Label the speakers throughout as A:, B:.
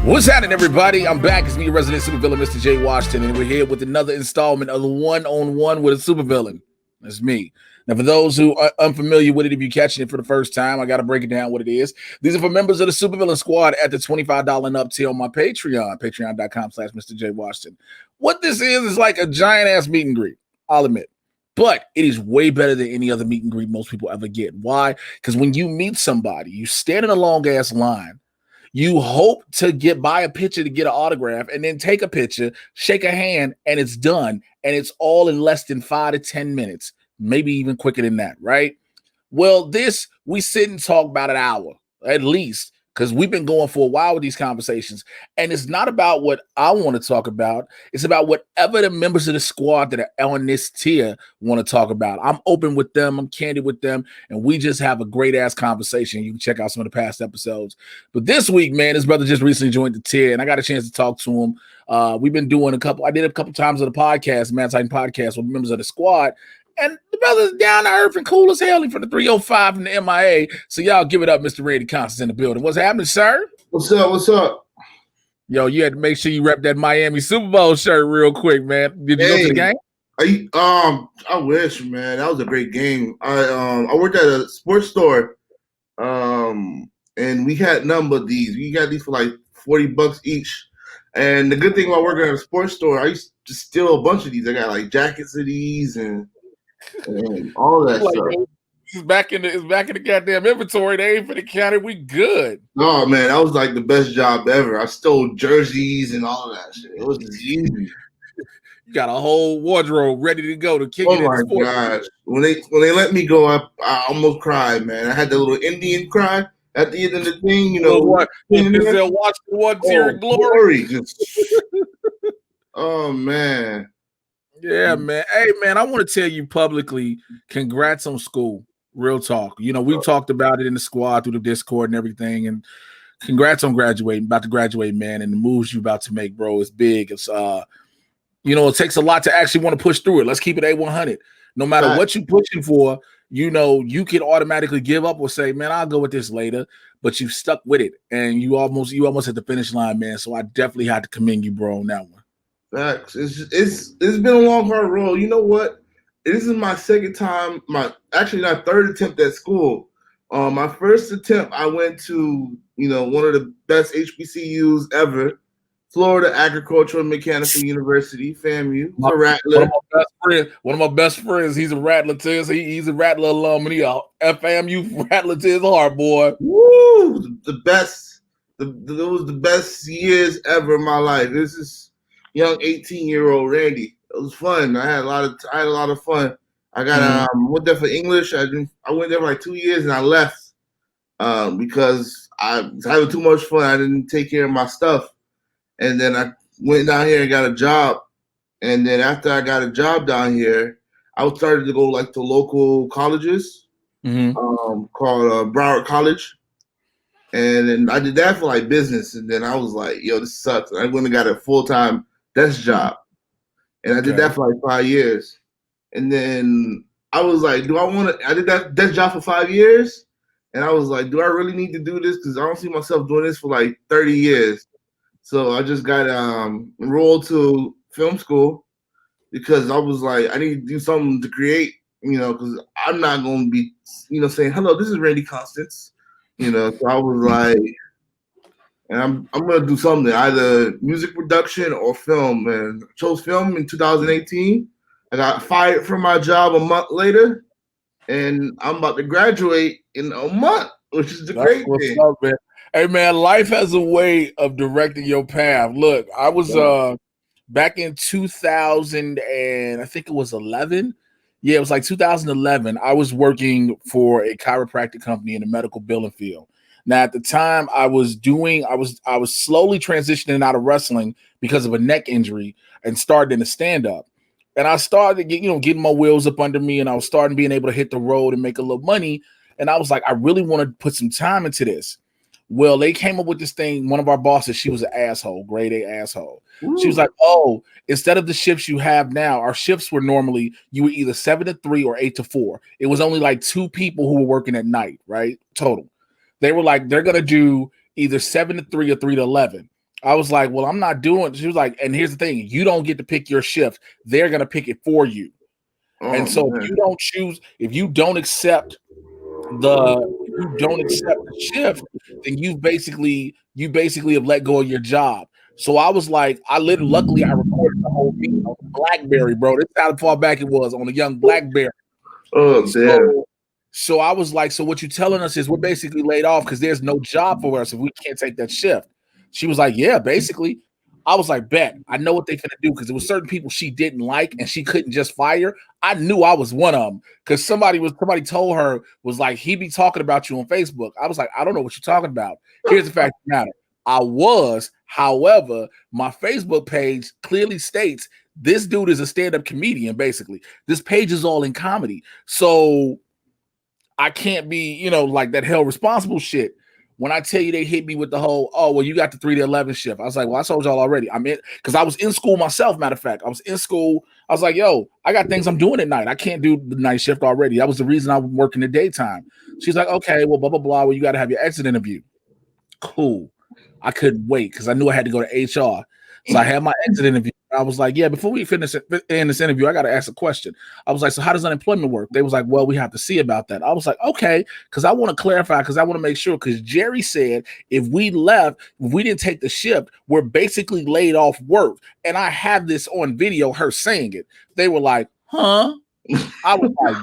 A: What's happening, everybody? I'm back. It's me, your resident supervillain, Mr. J. Washington, and we're here with another installment of the one-on-one with a supervillain. That's me. Now, for those who are unfamiliar with it, if you're catching it for the first time, I got to break it down what it is. These are for members of the supervillain squad at the $25 and up tier on my Patreon, patreon.com/Mr. J. Washington. What this is like a giant-ass meet and greet, I'll admit. But it is way better than any other meet and greet most people ever get. Why? Because when you meet somebody, you stand in a long-ass line, you hope to get buy a picture to get an autograph and then take a picture, shake a hand, and it's done. And it's all in less than 5 to 10 minutes, maybe even quicker than that, right? Well, this, we sit and talk about an hour at least, because we've been going for a while with these conversations. And it's not about what I want to talk about. It's about whatever the members of the squad that are on this tier want to talk about. I'm open with them. I'm candid with them. And we just have a great ass conversation. You can check out some of the past episodes. But this week, man, his brother just recently joined the tier and I got a chance to talk to him. We've been doing I did a couple times on the podcast, Man Titan podcast with members of the squad. And the brother's down to earth and cool as hell. He from the 305 and the MIA. So y'all give it up, Mr. Randy Constance in the building. What's happening, sir?
B: What's up? What's up?
A: Yo, you had to make sure you rep that Miami Super Bowl shirt real quick, man. Did you go to the game?
B: I wish, man. That was a great game. I worked at a sports store, and we had none but these. We got these for like $40 each. And the good thing about working at a sports store, I used to steal a bunch of these. I got like jackets of these and all that stuff.
A: It's back in the goddamn inventory. They ain't for the county. We good.
B: Oh man, that was like the best job ever. I stole jerseys and all of that shit. It was easy.
A: You got a whole wardrobe ready to go to kick it.
B: Oh my gosh! When they let me go, I almost cried, man. I had that little Indian cry at the end of the thing. You know
A: what? They'll watch the one tier in glory.
B: Oh man.
A: Yeah, man. Hey, man, I want to tell you publicly, congrats on school. Real talk. You know, we talked about it in the squad through the Discord and everything. And congrats on graduating, about to graduate, man. And the moves you're about to make, bro, is big. It's it takes a lot to actually want to push through it. Let's keep it A100. No matter what you're pushing for, you can automatically give up or say, man, I'll go with this later. But you stuck with it. And you almost at the finish line, man. So I definitely had to commend you, bro, on that one.
B: Facts. It's been a long, hard road. You know what? This is my second time, my third attempt at school. My first attempt, I went to, one of the best HBCUs ever, Florida Agricultural and Mechanical University, FAMU. A Rattler.
A: One of my best friends, he's a Rattler too. So he's a Rattler alum, and he a FAMU Rattler to his heart, boy.
B: Woo! The best. It was the best years ever in my life. This is young 18-year-old Randy. It was fun. I had a lot of fun. I got went there for English. I went there for like 2 years and I left because I was having too much fun. I didn't take care of my stuff. And then I went down here and got a job. And then after I got a job down here, I started to go like to local colleges called Broward College. And then I did that for like business. And then I was like, yo, this sucks. I went and got a full-time desk job. And I did that for like 5 years. And then I was like, I did that desk job for 5 years. And I was like, do I really need to do this? Because I don't see myself doing this for like 30 years. So I just got enrolled to film school because I was like, I need to do something to create, because I'm not going to be, saying, hello, this is Randy Constance. So I was like, and I'm going to do something, either music production or film. And I chose film in 2018. I got fired from my job a month later, and I'm about to graduate in a month, which is the great thing.
A: Up, man. Hey, man, life has a way of directing your path. Look, I was back in 2000 and I think it was 11. Yeah, it was like 2011. I was working for a chiropractic company in the medical billing field. Now, at the time, I was slowly transitioning out of wrestling because of a neck injury and started in a stand-up. And I started getting my wheels up under me, and I was starting being able to hit the road and make a little money. And I was like, I really want to put some time into this. Well, they came up with this thing. One of our bosses, she was an asshole, grade A asshole. Ooh. She was like, oh, instead of the shifts you have now, our shifts were normally, you were either 7 to 3 or 8 to 4. It was only like 2 people who were working at night, right? Total. They were like, they're going to do either 7 to 3 or 3 to 11. I was like, well, I'm not doing. She was like, and here's the thing: you don't get to pick your shift; they're gonna pick it for you.
B: Oh
A: And so,
B: man.
A: if you don't accept the shift, then you basically have let go of your job. So I was like, luckily I recorded the whole meeting on BlackBerry, bro. This is how far back it was on a young BlackBerry.
B: Oh damn.
A: So I was like, so what you're telling us is we're basically laid off because there's no job for us if we can't take that shift. She was like, yeah, basically. I was like, bet. I know what they're gonna do because there was certain people she didn't like and she couldn't just fire. I knew I was one of them because somebody told her was like, he be talking about you on Facebook. I was like, I don't know what you're talking about. Here's the fact of the matter. I was, however, my Facebook page clearly states this dude is a stand-up comedian, basically. This page is all in comedy. So I can't be, like that hell responsible shit. When I tell you they hit me with the whole, oh, well, you got the 3 to 11 shift. I was like, well, I told y'all already. I'm in, because I was in school myself, matter of fact. I was in school. I was like, yo, I got things I'm doing at night. I can't do the night shift already. That was the reason I was working the daytime. She's like, okay, well, blah, blah, blah. Well, you got to have your exit interview. Cool. I couldn't wait because I knew I had to go to HR. So I had my exit interview. I was like, yeah, before we finish in this interview, I got to ask a question. I was like, so how does unemployment work? They was like, well, we have to see about that. I was like, okay, because I want to clarify, because I want to make sure, because Jerry said if we didn't take the shift, we're basically laid off work. And I have this on video, her saying it. They were like, huh? I was like,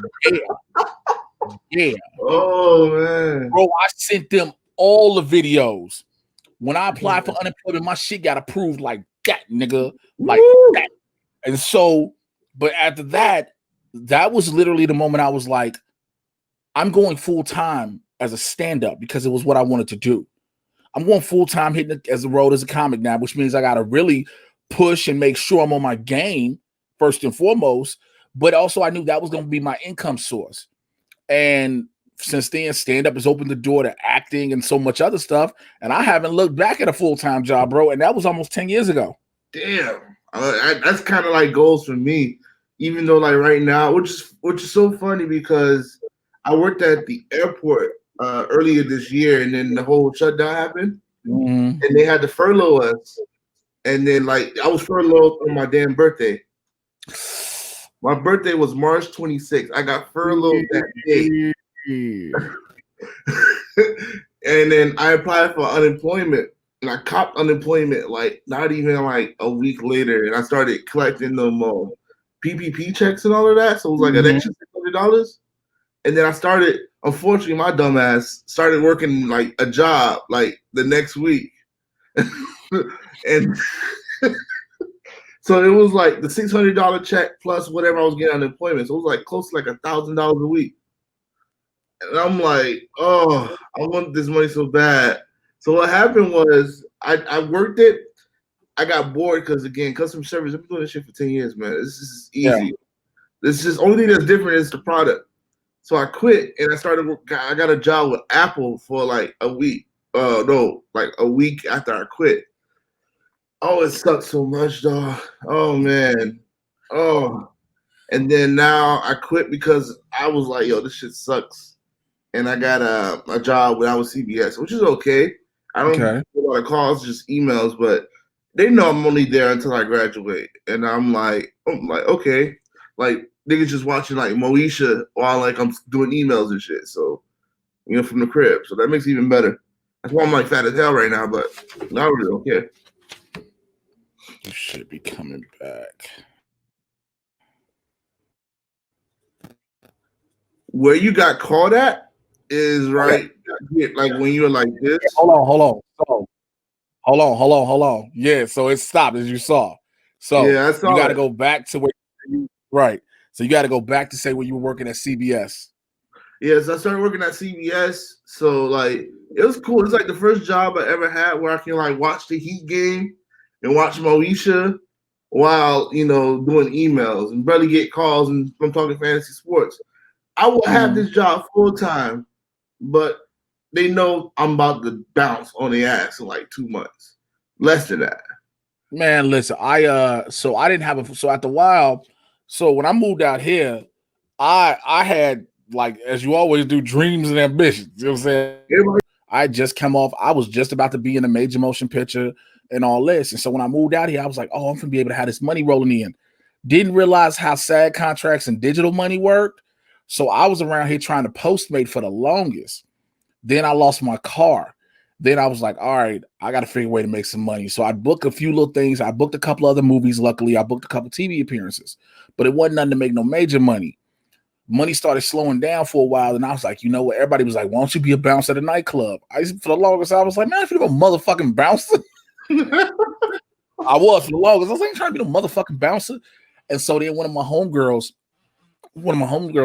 A: yeah.
B: Oh man.
A: Bro, I sent them all the videos. When I applied for unemployment, my shit got approved like that, nigga. Like that. And so, but after that, that was literally the moment I was like, I'm going full time as a stand-up because it was what I wanted to do. I'm going full time hitting as a road as a comic now, which means I got to really push and make sure I'm on my game first and foremost. But also, I knew that was going to be my income source. And since then, stand-up has opened the door to acting and so much other stuff. And I haven't looked back at a full-time job, bro. And that was almost 10 years ago.
B: Damn. That's kind of like goals for me. Even though like right now, which is so funny because I worked at the airport earlier this year, and then the whole shutdown happened, and they had to furlough us. And then like I was furloughed on my damn birthday. My birthday was March 26th. I got furloughed that day. And then I applied for unemployment, and I copped unemployment like not even like a week later, and I started collecting them PPP checks and all of that. So it was like an extra $600. And then I started, unfortunately, my dumb ass started working like a job like the next week. And so it was like the $600 check plus whatever I was getting unemployment. So it was like close to like $1,000 a week. And I'm like, oh, I want this money so bad. So what happened was I worked it. I got bored because, again, customer service, I've been doing this shit for 10 years, man. This is easy. Yeah. This is only thing that's different is the product. So I quit and I got a job with Apple for like a week. Like a week after I quit. Oh, it sucked so much, dog. Oh, man. Oh. And then now I quit because I was like, yo, this shit sucks. And I got a job when I was CBS, which is okay. I don't get a lot of calls, just emails, but they know I'm only there until I graduate. And I'm like, okay. Like, niggas just watching like Moesha while like I'm doing emails and shit. So, from the crib. So that makes it even better. That's why I'm like fat as hell right now, but I really don't care.
A: You should be coming back.
B: Where you got caught at is right, like when you were like this.
A: Hold on. Yeah, so it stopped as you saw. So
B: yeah, I saw
A: you got to go back to where right. So you got to go back to say where you were working at CBS.
B: Yeah, so I started working at CBS. So like it was cool. It's like the first job I ever had where I can like watch the Heat game and watch Moesha while doing emails and barely get calls and I'm talking fantasy sports. I will have this job full time, but they know I'm about to bounce on the ass in like 2 months. Less than that.
A: Man, listen, so I didn't have so after a while, so when I moved out here, I had like, as you always do, dreams and ambitions. You know what I'm saying? I just come off, I was just about to be in a major motion picture. and all this. And so when I moved out here, I was like, oh, I'm gonna be able to have this money rolling in. Didn't realize how SAG contracts and digital money worked. So I was around here trying to Postmate for the longest. Then I lost my car. Then I was like, all right, I got to figure a way to make some money. So I booked a few little things. I booked a couple other movies. Luckily, I booked a couple TV appearances, but it wasn't nothing to make no major money. Money started slowing down for a while. And I was like, you know what? Everybody was like, why don't you be a bouncer at a nightclub? For the longest, I was like, man, if you're a motherfucking bouncer. I was for the longest. I was like, trying to be a motherfucking bouncer. And so then one of my homegirls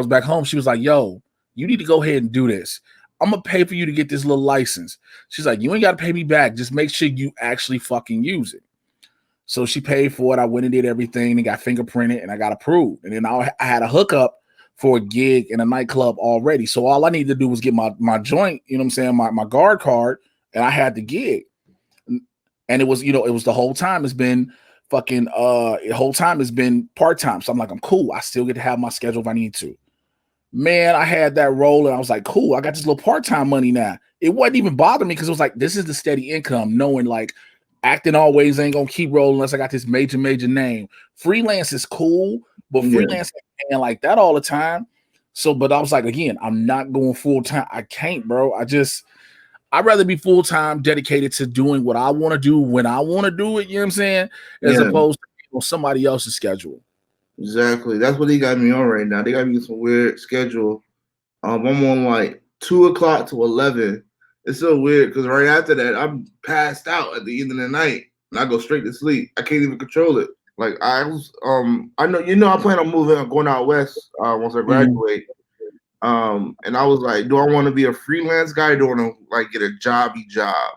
A: back home, she was like, yo, you need to go ahead and do this. I'm going to pay for you to get this little license. She's like, you ain't got to pay me back. Just make sure you actually fucking use it. So she paid for it. I went and did everything and got fingerprinted and I got approved. And then I had a hookup for a gig in a nightclub already. So all I needed to do was get my joint, you know what I'm saying, my guard card, and I had the gig. And it was, it was the whole time it's been fucking it's been part-time. So I'm like, I'm cool. I still get to have my schedule if I need to. Man, I had that roll and I was like, cool, I got this little part-time money now. It wasn't even bothering me because it was like, this is the steady income, knowing like acting always ain't gonna keep rolling unless I got this major name. Freelance is cool, but freelance ain't like that all the time. So, but I was like, again, I'm not going full-time. I can't, bro. I'd rather be full-time dedicated to doing what I want to do when I want to do it, you know what I'm saying? As opposed to somebody else's schedule.
B: Exactly. That's what they got me on right now. They got me some weird schedule. I'm on like 2 o'clock to 11. It's so weird because right after that, I'm passed out at the end of the night and I go straight to sleep. I can't even control it. Like I was, I know, I plan on moving, going out west once I graduate. And I was like, do I want to be a freelance guy? Or do I want to like get a job?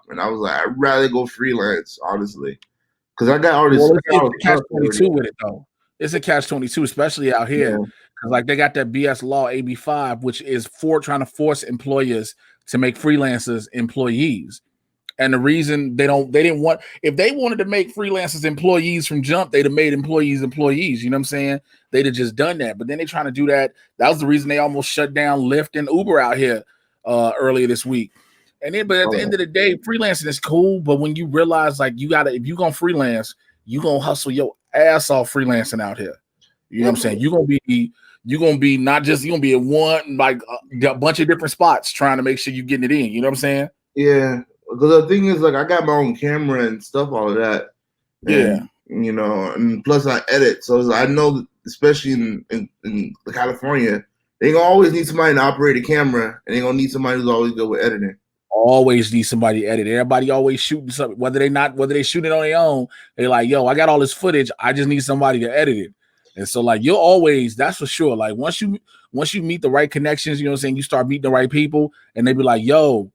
B: And I was like, I'd rather go freelance, honestly, because I got all this.
A: Well, it's a catch-22 with it though. It's a catch-22, especially out here, because like they got that BS law AB5, which is trying to force employers to make freelancers employees. And the reason they didn't want, if they wanted to make freelancers employees from jump, they'd have made employees. You know what I'm saying? They'd have just done that. But then they're trying to do that. That was the reason they almost shut down Lyft and Uber out here earlier this week. And then, but at the end of the day, freelancing is cool. But when you realize like if you're going to freelance, you're going to hustle your ass off freelancing out here. You know what I'm saying? You're going to be not just, you're going to be in one, like a bunch of different spots trying to make sure you're getting it in. You know what I'm saying?
B: Yeah. Because the thing is, like, I got my own camera and stuff, all of that. And, and plus I edit. So I know, especially in California, they gonna always need somebody to operate a camera, and they gonna need somebody who's always good with editing.
A: Always need somebody to edit. Everybody always shooting something, whether they shoot it on their own. They're like, yo, I got all this footage. I just need somebody to edit it. And so, like, you'll always, that's for sure. Like, once you meet the right connections, you know what I'm saying, you start meeting the right people, and they be like, yo,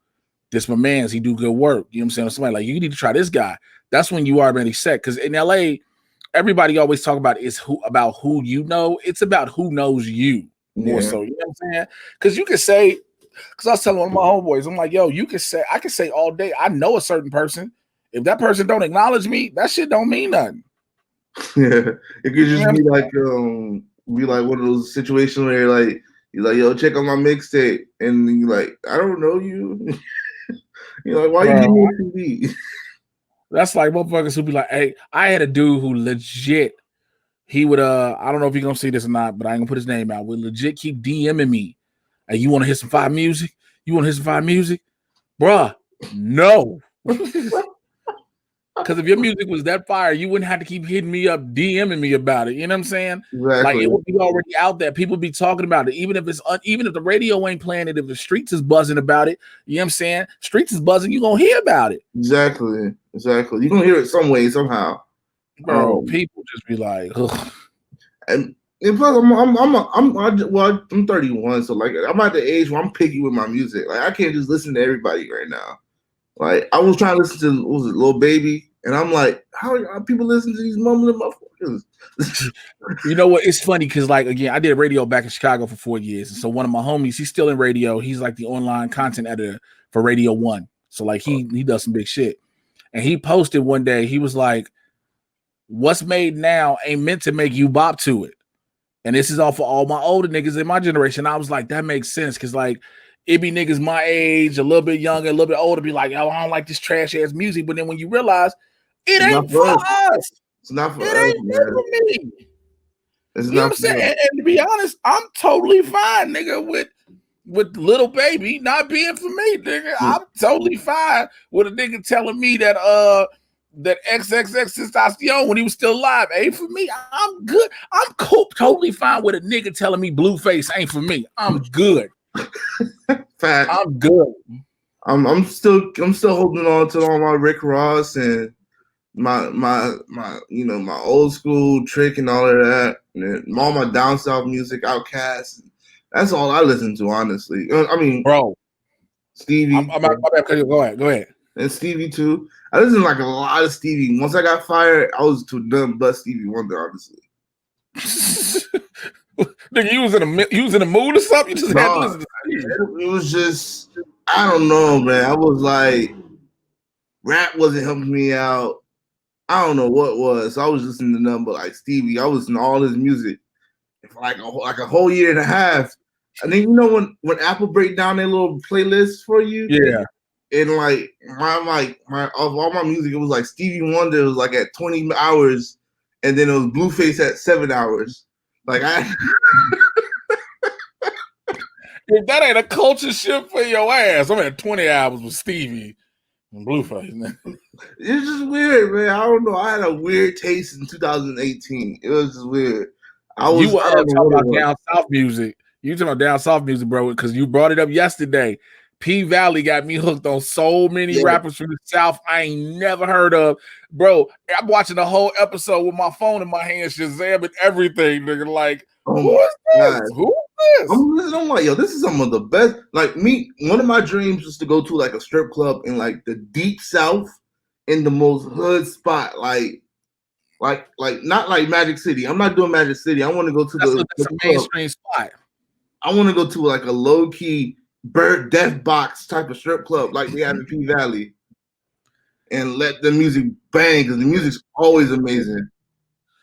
A: this my man's, he do good work. You know what I'm saying? Somebody like, you need to try this guy. That's when you are already set. Because in LA, everybody always talk about about who you know. It's about who knows you more so. You know what I'm saying? Because you can say, because I was telling one of my homeboys, I'm like, yo, I can say all day, I know a certain person. If that person don't acknowledge me, that shit don't mean nothing.
B: Yeah. It could just be like one of those situations where you're like, yo, check out my mixtape. And you're like, I don't know you. You're like, why you giving me a CD?
A: That's like motherfuckers who be like, hey, I had a dude who legit, he would, I don't know if you're going to see this or not, but I ain't going to put his name out, would legit keep DMing me. Hey, you want to hear some fire music? Bruh, no. Because if your music was that fire, you wouldn't have to keep hitting me up, DMing me about it. You know what I'm saying?
B: Exactly.
A: Like, it would be already out there. People be talking about it. Even if the radio ain't playing it, if the streets is buzzing about it, you know what I'm saying? Streets is buzzing, you're going to hear about it.
B: Exactly. You're going to hear it some way, somehow.
A: Bro, people just be like, ugh.
B: And plus, I'm 31, so like I'm at the age where I'm picky with my music. Like I can't just listen to everybody right now. Like I was trying to listen to Lil Baby, and I'm like, how are people listening to these mumbling motherfuckers?
A: You know what? It's funny because, like, again, I did radio back in Chicago for 4 years, and so one of my homies, he's still in radio. He's like the online content editor for Radio 1. So like he does some big shit. And he posted one day, he was like, "What's made now ain't meant to make you bop to it." And this is all for all my older niggas in my generation. I was like, that makes sense because like it be niggas my age, a little bit younger, a little bit older, be like, yo, I don't like this trash ass music. But then when you realize It ain't for us.
B: It's not for
A: It
B: us,
A: ain't
B: man.
A: for me.
B: It's
A: You know
B: not
A: what I'm
B: for us.
A: saying? And to be honest, I'm totally fine, nigga, with Little Baby not being for me, nigga. I'm totally fine with a nigga telling me that that XXX Tentacion when he was still alive ain't for me. I'm good. I'm totally fine with a nigga telling me Blueface ain't for me. I'm good.
B: Fact.
A: I'm good.
B: I'm still holding on to all my Rick Ross and my my old school Trick and all of that, and all my down south music, Outkast. That's all I listen to, honestly. I mean,
A: bro,
B: Stevie.
A: Go ahead.
B: And Stevie too. I listen to like a lot of Stevie. Once I got fired, I was too dumb but Stevie Wonder, honestly.
A: Nigga, you was in a mood or something? You just had to listen to Stevie.
B: It was just, I don't know, man. I was like, rap wasn't helping me out. I don't know what was. I was listening to nothing but like Stevie. I was in all his music for like a whole year and a half. And then when Apple break down their little playlist for you,
A: yeah.
B: And like my of all my music, it was like Stevie Wonder was like at 20 hours, and then it was Blueface at 7 hours. Like
A: if that ain't a culture shift for your ass, I'm at 20 hours with Stevie and Blueface, man.
B: It's just weird, man. I don't know. I had a weird taste in 2018. It was just weird.
A: You were talking about down south music. You talking about down south music, bro, because you brought it up yesterday. P Valley got me hooked on so many rappers from the South I ain't never heard of. Bro, I'm watching the whole episode with my phone in my hand, Shazam and everything, nigga. Like, who is this? Who is this?
B: I'm like, yo, this is some of the best. Like me, one of my dreams was to go to like a strip club in like the deep South in the most hood spot. Like not like Magic City. I'm not doing Magic City. I want to go to
A: the mainstream spot.
B: I want to go to like a low key bird death box type of strip club like we have in P Valley, and let the music bang because the music's always amazing.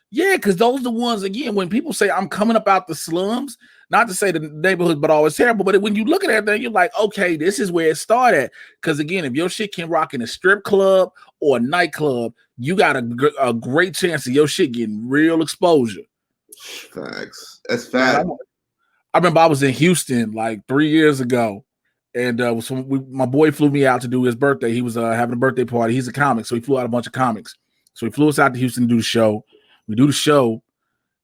A: Yeah, because those are the ones, again, when people say I'm coming up out the slums, not to say the neighborhoods, but always terrible, but when you look at that, you're like, okay, this is where it started. Because again, if your shit can rock in a strip club or a nightclub, you got a great chance of your shit getting real exposure.
B: Facts. That's fact.
A: I remember I was in Houston like 3 years ago, and my boy flew me out to do his birthday. He was having a birthday party. He's a comic, so he flew out a bunch of comics. So he flew us out to Houston to do the show. We do the show.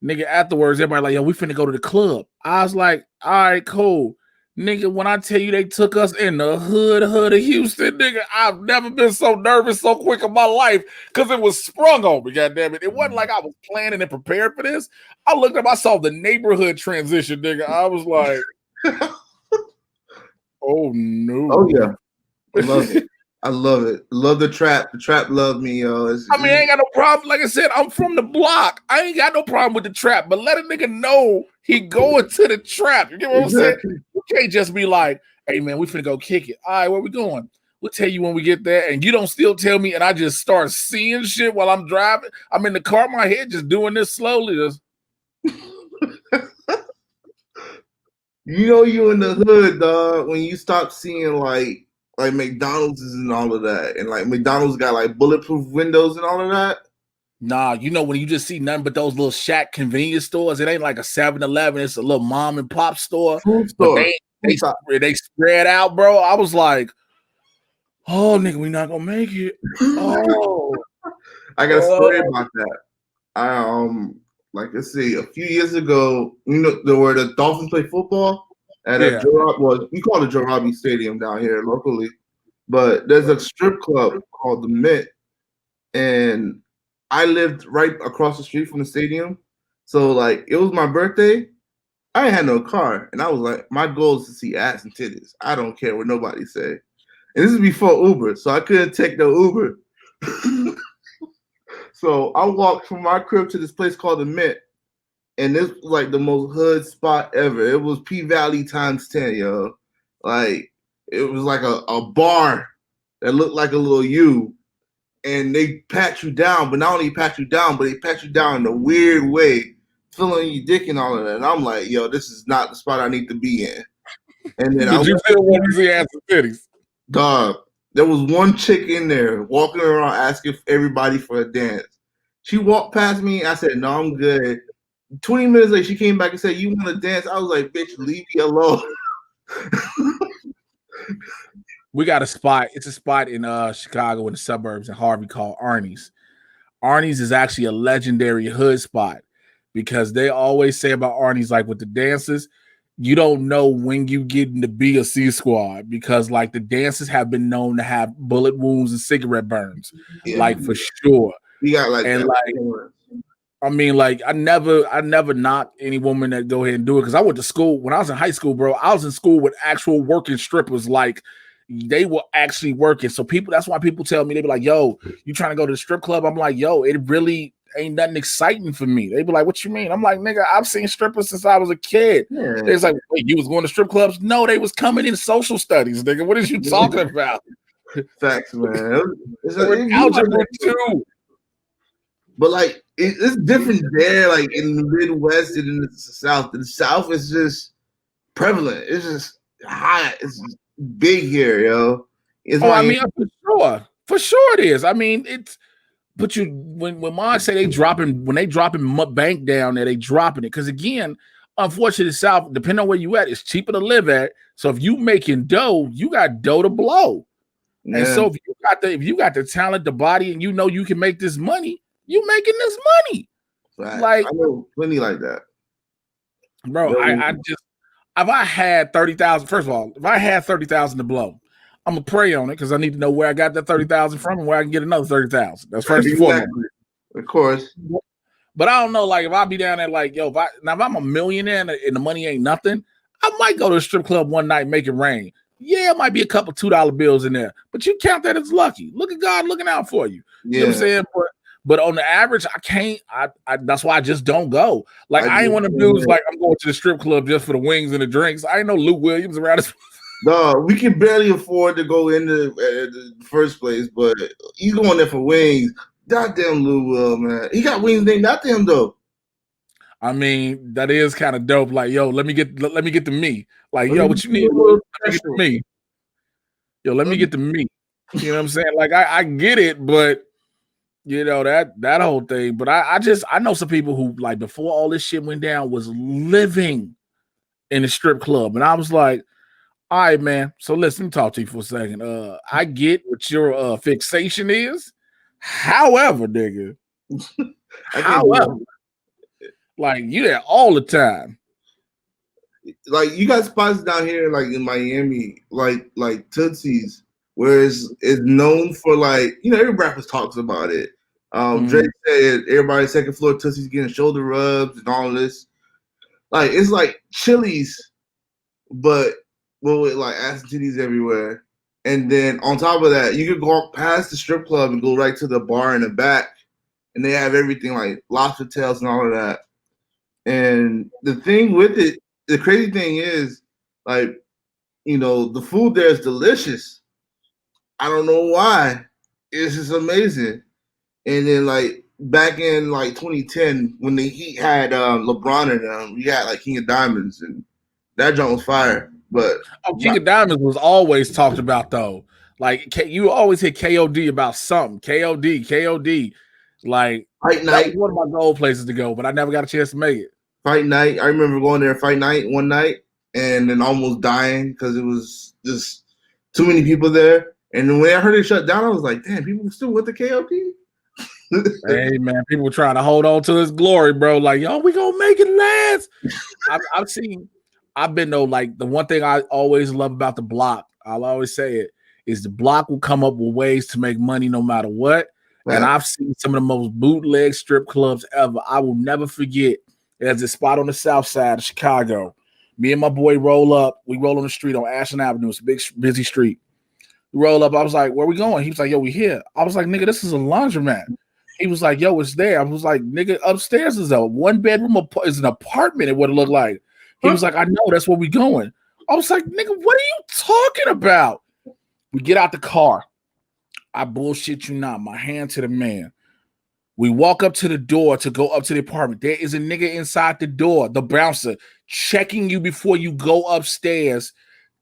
A: Nigga, afterwards, everybody like, yo, we finna go to the club. I was like, all right, cool. Nigga, when I tell you they took us in the hood of Houston, nigga, I've never been so nervous so quick in my life because it was sprung on me, goddammit. It wasn't like I was planning and prepared for this. I looked up, I saw the neighborhood transition, nigga. I was like, oh no.
B: Oh yeah. I love it. I love it. Love the trap. The trap love me, yo.
A: I mean, I ain't got no problem. Like I said, I'm from the block. I ain't got no problem with the trap, but let a nigga know he going to the trap. You get what I'm saying? You can't just be like, hey man, we finna go kick it. All right, where we going? We'll tell you when we get there, and you don't still tell me, and I just start seeing shit while I'm driving. I'm in the car, my head just doing this slowly.
B: You know you in the hood, dog, when you stop seeing like McDonald's and all of that. And like McDonald's got like bulletproof windows and all of that.
A: Nah, you know, when you just see nothing but those little shack convenience stores, it ain't like a 7-Eleven, it's a little mom and pop store.
B: Food store.
A: But they spread out, bro. I was like, oh nigga, we not gonna make it. Oh,
B: I got a story about that. Like let's see, a few years ago, you know, where the Dolphins play football at a we call it Joe Robbie Stadium down here locally, but there's a strip club called the Mint, and I lived right across the street from the stadium, so like it was my birthday. I ain't had no car, and I was like, my goal is to see ass and titties. I don't care what nobody say, and this is before Uber, so I couldn't take no Uber. So I walked from my crib to this place called the Mint, and this was like the most hood spot ever. It was P Valley times 10, yo. Like it was like a bar that looked like a little U, and they pat you down, but not only pat you down, but they pat you down in a weird way, filling your dick and all of that. And I'm like, yo, this is not the spot I need to be in. And then
A: Did you still want to see ass and titties?
B: Dog, there was one chick in there walking around asking everybody for a dance. She walked past me. I said, "No, I'm good." 20 minutes later, she came back and said, "You want to dance?" I was like, "Bitch, leave me alone."
A: We got a spot. It's a spot in Chicago in the suburbs in Harvey called Arnie's. Arnie's is actually a legendary hood spot because they always say about Arnie's, like with the dances, you don't know when you get in the B or C squad because like the dancers have been known to have bullet wounds and cigarette burns, like for sure.
B: You got like
A: and
B: that.
A: like I mean, like I never knocked any woman that go ahead and do it because I went to school when I was in high school, bro. I was in school with actual working strippers, like they were actually working. So people, that's why people tell me they be like, "Yo, you trying to go to the strip club?" I'm like, "Yo, it really ain't nothing exciting for me." They be like, "What you mean?" I'm like, "Nigga, I've seen strippers since I was a kid."
B: Yeah.
A: It's like, "Wait, you was going to strip clubs?" No, they was coming in social studies, nigga. What is you talking about?
B: Facts, man. It's
A: algebra too.
B: But like it's different there, like in the Midwest and in the South. The South is just prevalent. It's just high. It's just big here, yo. It's
A: I mean, for sure it is. I mean, it's but you when mom say they dropping bank down there, they dropping it because again, unfortunately, the South, depending on where you at, it's cheaper to live at. So if you making dough, you got dough to blow. Yeah. And so if you got the talent, the body, and you know you can make this money, you making this money.
B: Right. Like I know plenty like that.
A: Bro, I just if I had 30,000, first of all, if I had 30,000 to blow, I'm gonna pray on it because I need to know where I got that 30,000 from and where I can get another 30,000. That's first and foremost.
B: Of course.
A: But I don't know, like if I be down there, like yo, if I'm a millionaire and the money ain't nothing, I might go to a strip club one night and make it rain. Yeah, it might be a couple $2 bills in there, but you count that as lucky. Look at God looking out for you. You know what I'm saying? But on the average, I can't. I that's why I just don't go. Like I ain't one of them dudes like I'm going to the strip club just for the wings and the drinks. I ain't no Luke Williams around us.
B: No, we can barely afford to go in the first place, but he's going there for wings. Goddamn Lou Will, man. He got wings named after him though.
A: I mean, that is kind of dope. Like, yo, let me get to me. Like, yo, what you need? Let me get to me. Yo, let me get to me. You know what I'm saying? Like, I get it, but you know that whole thing. But I know some people who like before all this shit went down was living in a strip club, and I was like, all right, man. So listen, let me talk to you for a second. I get what your fixation is. However, nigga, like you there all the time.
B: Like you got spots down here, like in Miami, like Tootsie's, where it's known for like every rapper talks about it. Drake said everybody's second floor Tootsie's getting shoulder rubs and all this. Like it's like Chili's, but with like ass and titties everywhere. And then on top of that, you could walk past the strip club and go right to the bar in the back, and they have everything like lobster tails and all of that. And the thing with it, the crazy thing is, like, the food there is delicious. I don't know why. It's just amazing. And then, like, back in, like, 2010, when the Heat had LeBron in them, we had, like, King of Diamonds, and that joint was fire. But
A: King of Diamonds was always talked about, though. Like, you always hit KOD about something. KOD. Like,
B: Fight Night.
A: That was one of my goal places to go, but I never got a chance to make it.
B: Fight Night. I remember going there Fight Night one night and then almost dying because it was just too many people there. And then when I heard it shut down, I was like, damn, people still with the KOD?
A: Hey, man, people were trying to hold on to his glory, bro. Like, yo, we gonna make it last. I've been though, like, the one thing I always love about the block, I'll always say it, is the block will come up with ways to make money no matter what. Right. And I've seen some of the most bootleg strip clubs ever. I will never forget. There's a spot on the south side of Chicago. Me and my boy roll up. We roll on the street on Ashland Avenue. It's a big, busy street. We roll up. I was like, where we going? He was like, yo, we here. I was like, nigga, this is a laundromat. He was like, yo, it's there. I was like, nigga, upstairs is a one-bedroom, is an apartment, it would have looked like. He was like, I know, that's where we going. I was like, nigga, what are you talking about? We get out the car. I bullshit you not. My hand to the man. We walk up to the door to go up to the apartment. There is a nigga inside the door, the bouncer, checking you before you go upstairs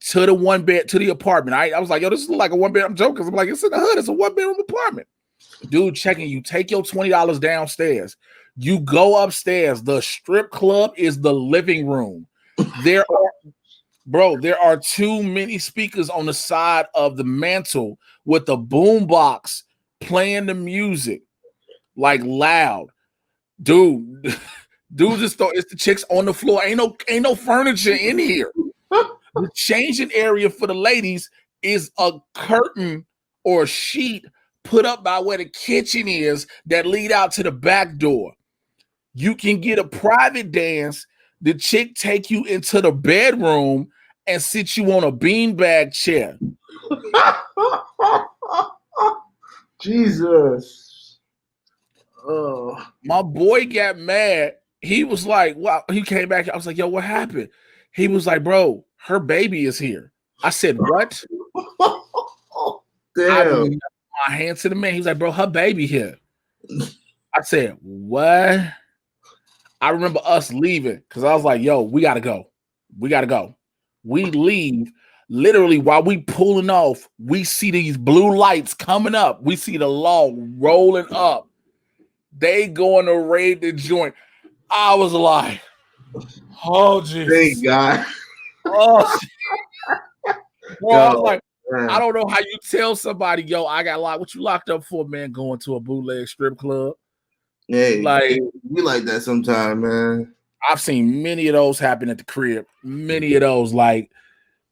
A: to the one bed to the apartment. I was like, yo, this is like a one bed. I'm joking. I'm like, it's in the hood. It's a 1-bedroom apartment. Dude, checking you. Take your $20 downstairs. You go upstairs. The strip club is the living room. There are too many speakers on the side of the mantle with the boom box playing the music like loud. Dude, just thought it's the chicks on the floor. Ain't no furniture in here. The changing area for the ladies is a curtain or a sheet put up by where the kitchen is that lead out to the back door. You can get a private dance. The chick take you into the bedroom and sit you on a beanbag chair.
B: Jesus. Oh.
A: My boy got mad. He was like, wow. He came back. I was like, yo, what happened? He was like, bro, her baby is here. I said, what?
B: Damn.
A: I moved my hand to the man. He was like, bro, her baby here. I said, what? I remember us leaving because I was like, yo, we got to go. We got to go. We leave. Literally, while we pulling off, we see these blue lights coming up. We see the log rolling up. They going to raid the joint. I was like, oh, Jesus.
B: Thank God.
A: Oh, well, I was like, man. I don't know how you tell somebody, yo, I got locked. What you locked up for, man? Going to a bootleg strip club?
B: Hey,
A: like
B: we like that sometime, man.
A: I've seen many of those happen at the crib. Many of those, like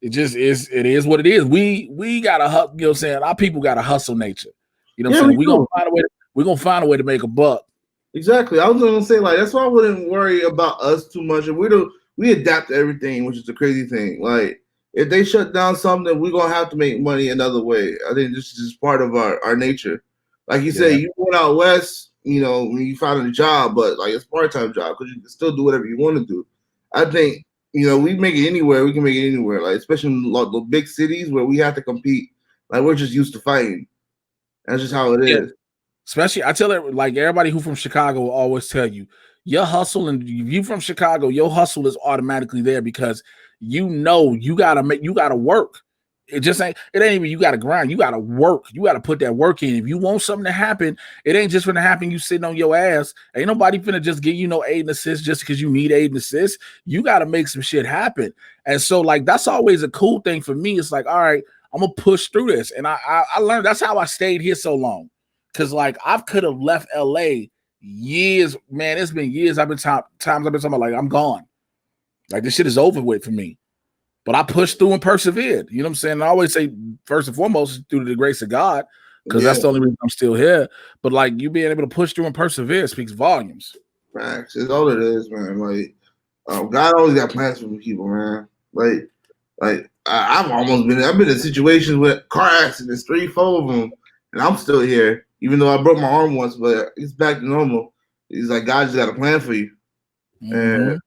A: it just is. It is what it is. We gotta, you know what I'm saying? Our people got a hustle nature. You know what I'm saying? We're gonna find a way. We're gonna find a way to make a buck.
B: Exactly. I was gonna say, like, that's why I wouldn't worry about us too much. And we adapt to everything, which is the crazy thing. Like, if they shut down something, we're gonna have to make money another way. I think this is just part of our nature. Like you say, you went out west, you know, when you found a job, but like it's part-time job because you can still do whatever you want to do. I think, you know, we make it anywhere. We can make it anywhere. Like, especially in the big cities where we have to compete. Like, we're just used to fighting. That's just how it is.
A: Especially, I tell it, like, everybody who from Chicago will always tell you, your hustle, and if you from Chicago, your hustle is automatically there because you know you gotta work. It ain't even you gotta grind, you gotta work, you gotta put that work in. If you want something to happen, it ain't just gonna happen you sitting on your ass. Ain't nobody finna just give you no aid and assist just because you need aid and assist. You gotta make some shit happen. And so, like, that's always a cool thing for me. It's like, all right, I'm gonna push through this. And I learned that's how I stayed here so long. Cause like I could have left LA years, man. It's been years. Times I've been talking about, like, I'm gone. Like, this shit is over with for me. But I pushed through and persevered. You know what I'm saying? And I always say, first and foremost, through the grace of God, because that's the only reason I'm still here. But like, you being able to push through and persevere speaks volumes.
B: Facts. It's all it is, man. Like, God always got plans for people, man. Like I've been in situations with car accidents, 3-4 of them, and I'm still here. Even though I broke my arm once, but it's back to normal. He's like, God just got a plan for you. Mm-hmm.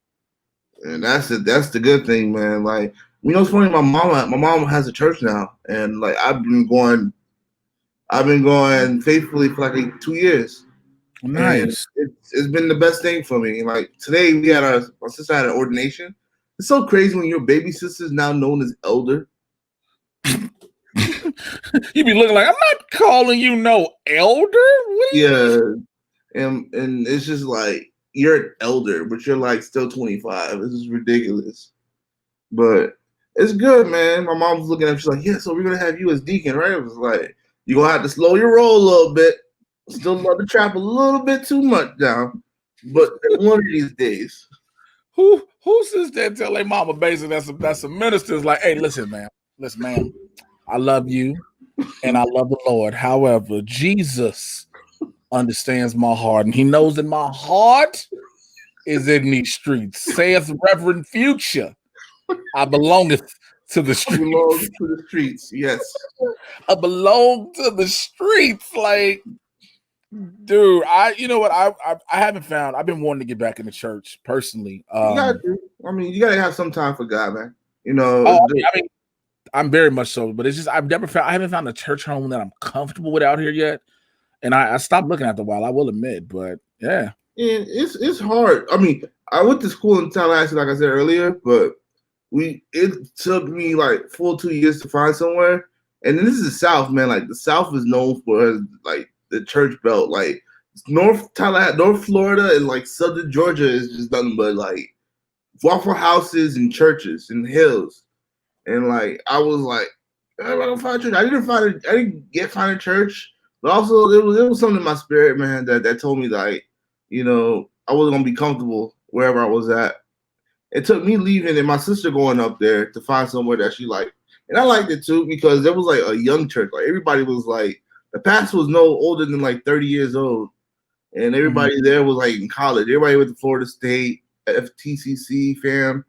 B: And that's the good thing, man. Like, you know, it's funny, my mom has a church now, and like I've been going faithfully for like 2 years.
A: Nice.
B: And it's been the best thing for me. Like, today we had my sister had an ordination. It's so crazy when your baby sister is now known as elder.
A: You be looking like, I'm not calling you no elder.
B: Yeah, and it's just like, you're an elder, but you're like still 25. This is ridiculous, but it's good, man. My mom was looking at me, she's like, yeah, so we're gonna have you as deacon, right? I was like, you're gonna have to slow your roll a little bit. Still love the trap a little bit too much now, but one of these days.
A: Who sits there and tell their mama basically that's a minister's like, hey, listen, ma'am, I love you and I love the Lord. However, Jesus understands my heart, and he knows that my heart is in these streets. Saith Reverend Future, I belongeth to the streets.
B: I belong to the streets, yes.
A: I belong to the streets. Like, dude, you know what? I haven't found. I've been wanting to get back in the church personally.
B: You gotta have some time for God, man. You know.
A: I mean, I'm very much so, but it's just I haven't found a church home that I'm comfortable with out here yet. And I stopped looking after a while, I will admit, but yeah.
B: And it's hard. I mean, I went to school in Tallahassee, like I said earlier, but it took me like full 2 years to find somewhere. And this is the South, man. Like the South is known for like the church belt. Like North Florida and like Southern Georgia is just nothing but like Waffle Houses and churches and hills. And like I was like, I'm not gonna find a church. I didn't get find a church, but also it was something in my spirit, man, that told me like, I wasn't gonna be comfortable wherever I was at. It took me leaving and my sister going up there to find somewhere that she liked. And I liked it too because there was like a young church. Like everybody was like, the pastor was no older than like 30 years old. And everybody there was like in college. Everybody went to Florida State, FTCC, fam.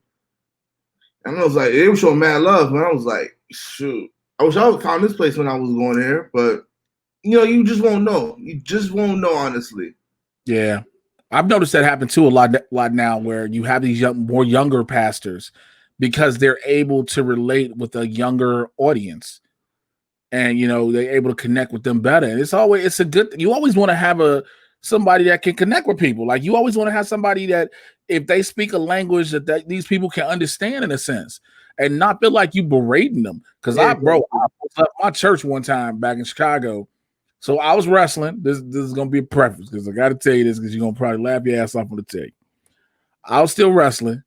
B: And I was like, they were showing mad love. And I was like, shoot. I wish I would found this place when I was going there. But, you just won't know. You just won't know, honestly.
A: Yeah. I've noticed that happen too a lot now where you have these more younger pastors because they're able to relate with a younger audience. And, they're able to connect with them better. And it's a good thing. You always want to have somebody that can connect with people. Like you always want to have somebody that if they speak a language that these people can understand in a sense and not feel like you berating them. Because I was at my church one time back in Chicago. So I was wrestling. This is going to be a preface because I got to tell you this because you're going to probably laugh your ass off on the tape. I was still wrestling.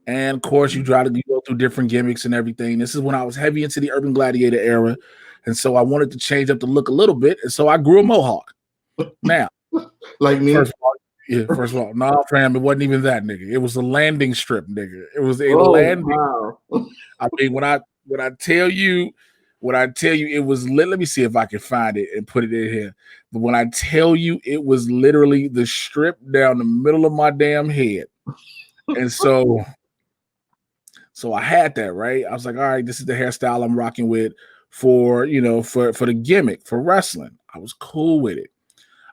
A: And of course, you go through different gimmicks and everything. This is when I was heavy into the Urban Gladiator era. And so I wanted to change up the look a little bit. And so I grew a mohawk. Now,
B: like me?
A: First of all, no, fam, it wasn't even that, nigga. It was a landing strip, nigga. It was a landing. Wow. I mean, when I tell you, it was let me see if I can find it and put it in here. But when I tell you, it was literally the strip down the middle of my damn head. And so I had that, right? I was like, all right, this is the hairstyle I'm rocking with for the gimmick for wrestling. I was cool with it.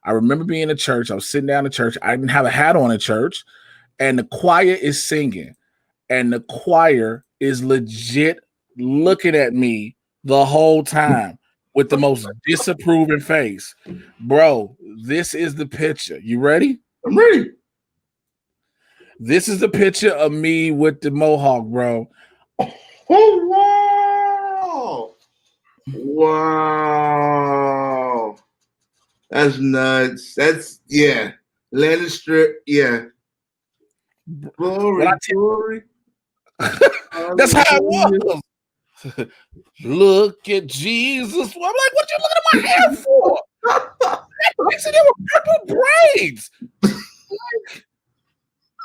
A: I remember being in church. I was sitting down in church. I didn't have a hat on in church, and the choir is singing, and the choir is legit looking at me the whole time with the most disapproving face. Bro, this is the picture. You ready?
B: I'm ready.
A: This is the picture of me with the mohawk, bro.
B: Oh, wow. That's nuts. That's, landing strip, Glory.
A: That's how it was. Look at Jesus. I'm like, what you looking at my hair for? They said they were purple braids.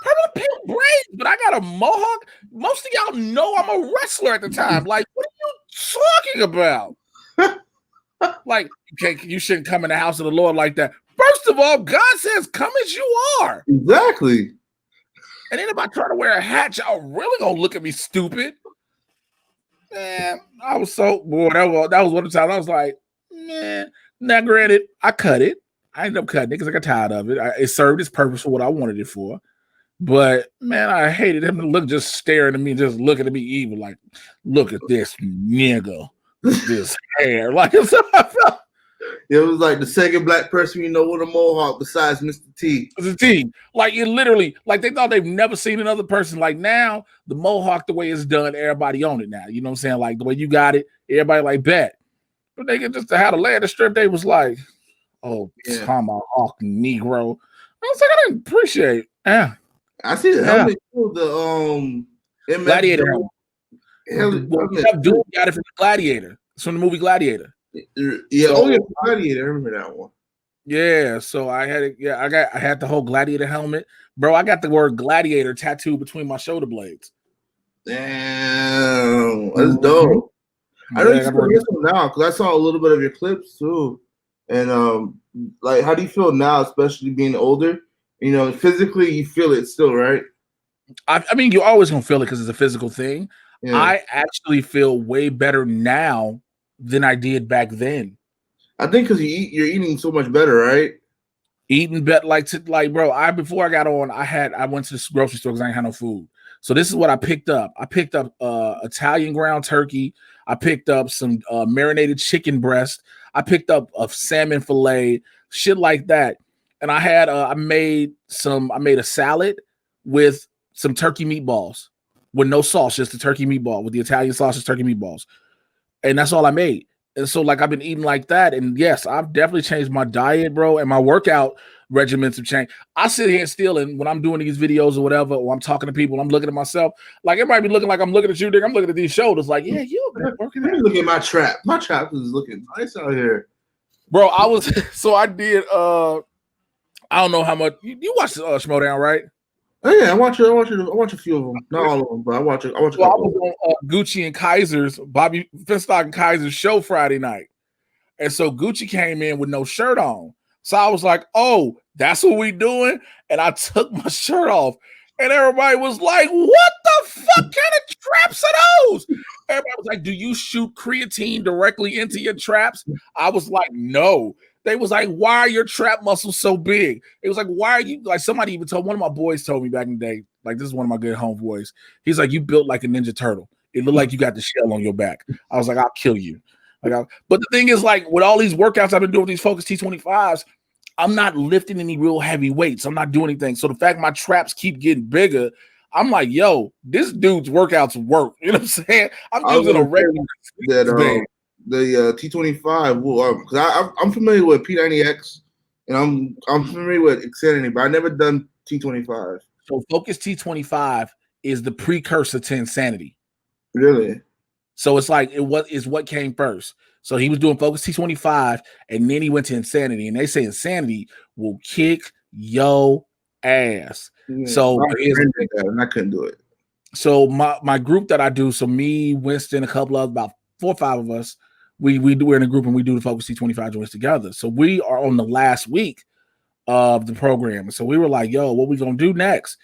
A: Purple pink braids, but I got a mohawk. Most of y'all know I'm a wrestler at the time. Like, what are you talking about? Like, you shouldn't come in the house of the Lord like that. First of all, God says, come as you are.
B: Exactly.
A: And then if I try to wear a hat, y'all really gonna look at me stupid. Man, I was so bored. That was one of the times I was like, man. Now, granted, I cut it. I ended up cutting it because I got tired of it. It served its purpose for what I wanted it for. But man, I hated him to just staring at me, just looking at me evil, like, look at this nigga, this hair. Like, that's how I felt.
B: It was like the second black person with a mohawk besides Mr. T.
A: Mr. T. Like, it literally, like, they thought they've never seen another person. Like, now, the mohawk, the way it's done, everybody on it now. You know what I'm saying? Like, the way you got it, everybody like, bet. But they just had a landing strip, they was like, oh, tomahawk Negro. I was like, I didn't appreciate it. Yeah.
B: I see the helmet too, the
A: Gladiator helmet. Dude got it from the Gladiator. It's from the movie Gladiator.
B: Yeah, Gladiator. I remember that one.
A: Yeah, so I had it. Yeah, I had the whole Gladiator helmet, bro. I got the word Gladiator tattooed between my shoulder blades.
B: Damn, that's dope. I know you still get some now because I saw a little bit of your clips too. And like, how do you feel now, especially being older? Physically, you feel it still, right?
A: I mean, you're always gonna feel it because it's a physical thing. Yeah. I actually feel way better now than I did back then.
B: I think because you're eating so much better, right?
A: Eating better, like bro. Before I got on, I went to the grocery store because I ain't had no food. So this is what I picked up. I picked up Italian ground turkey. I picked up some marinated chicken breast. I picked up a salmon fillet, shit like that. And I had I made a salad with some turkey meatballs with no sauce, just the turkey meatball with the Italian sausage turkey meatballs, and that's all I made. And so, like, I've been eating like that, and yes, I've definitely changed my diet, bro, and my workout regimens have changed. I sit here still, and when I'm doing these videos or whatever, or I'm talking to people, I'm looking at myself, like it might be looking like I'm looking at you, Dick. I'm looking at these shoulders, like, yeah, you've been working out.
B: Look at my trap. My trap is looking nice out here,
A: bro. I was so I did. I don't know how much you watched Schmodown, right?
B: Oh yeah, I watch a few of them, not all of them, but I watch. I was
A: on Gucci and Kaiser's, Bobby Finstock and Kaiser's show Friday night, and so Gucci came in with no shirt on. So I was like, "Oh, that's what we doing," and I took my shirt off, and everybody was like, "What the fuck kind of traps are those?" Everybody was like, "Do you shoot creatine directly into your traps?" I was like, "No." They was like, "Why are your trap muscles so big?" It was like, "Why are you like?" Somebody even told one of my boys told me back in the day. Like, this is one of my good homeboys. He's like, "You built like a Ninja Turtle. It looked like you got the shell on your back." I was like, "I'll kill you." But the thing is, like, with all these workouts I've been doing with these Focus T25s, I'm not lifting any real heavy weights. I'm not doing anything. So the fact my traps keep getting bigger, I'm like, "Yo, this dude's workouts work." You know what I'm saying? I'm using a regular
B: that the T25 will because I'm familiar with P90X and I'm familiar with Insanity, but I never done T25.
A: So Focus T25 is the precursor to Insanity.
B: Really?
A: So it's like what came first. So he was doing Focus T25, and then he went to Insanity, and they say Insanity will kick your ass. Yeah, so
B: I couldn't do it.
A: So my group that I do, so me, Winston, a couple of about 4 or 5 of us, we're in a group and we do the Focus T25 joints together. So we are on the last week of the program. So we were like, "Yo, what we gonna do next?"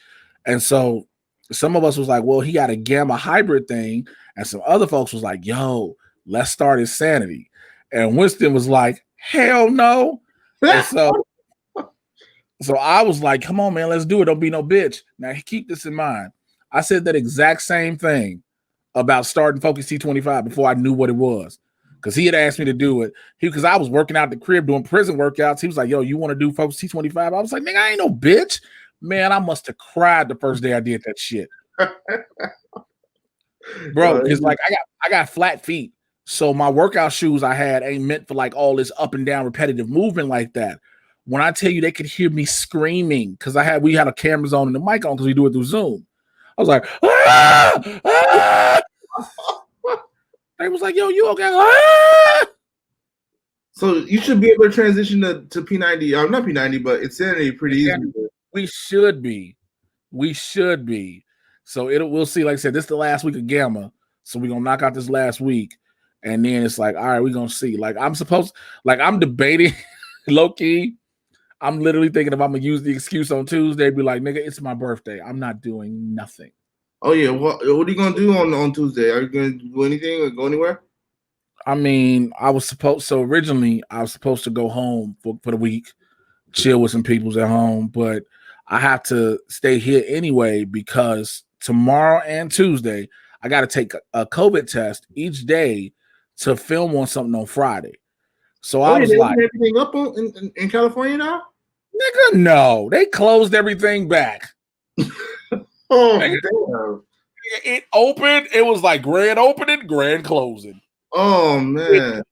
A: And so some of us was like, "Well, he got a gamma hybrid thing," and some other folks was like, "Yo, let's start Insanity." And Winston was like, "Hell no!" And so I was like, "Come on, man, let's do it. Don't be no bitch." Now keep this in mind. I said that exact same thing about starting Focus T25 before I knew what it was. Because he had asked me to do it. Because I was working out at the crib doing prison workouts. He was like, "Yo, you want to do Focus T25?" I was like, "Nigga, I ain't no bitch." Man, I must have cried the first day I did that shit. Bro, because like I got flat feet. So my workout shoes I had ain't meant for like all this up and down repetitive movement like that. When I tell you they could hear me screaming because we had a cameras on and the mic on because we do it through Zoom. I was like, "Ah! Ah!" They was like, "Yo, you okay?" Ah!
B: So you should be able to transition to P90, not P90, but Insanity pretty easy.
A: We should be. So we'll see. Like I said, this is the last week of Gamma. So we're gonna knock out this last week. And then it's like, all right, we're gonna see. Like I'm debating low key. I'm literally thinking if I'm gonna use the excuse on Tuesday, be like, "Nigga, it's my birthday. I'm not doing nothing."
B: Oh yeah, what are you gonna do on Tuesday? Are you gonna do anything or go anywhere?
A: I mean, originally I was supposed to go home for the week, chill with some peoples at home, but I have to stay here anyway because tomorrow and Tuesday I got to take a COVID test each day to film on something on Friday. So I was like,
B: everything up in California now?
A: Nigga, no, they closed everything back.
B: Oh, damn.
A: It opened. It was like grand opening, grand closing.
B: Oh man,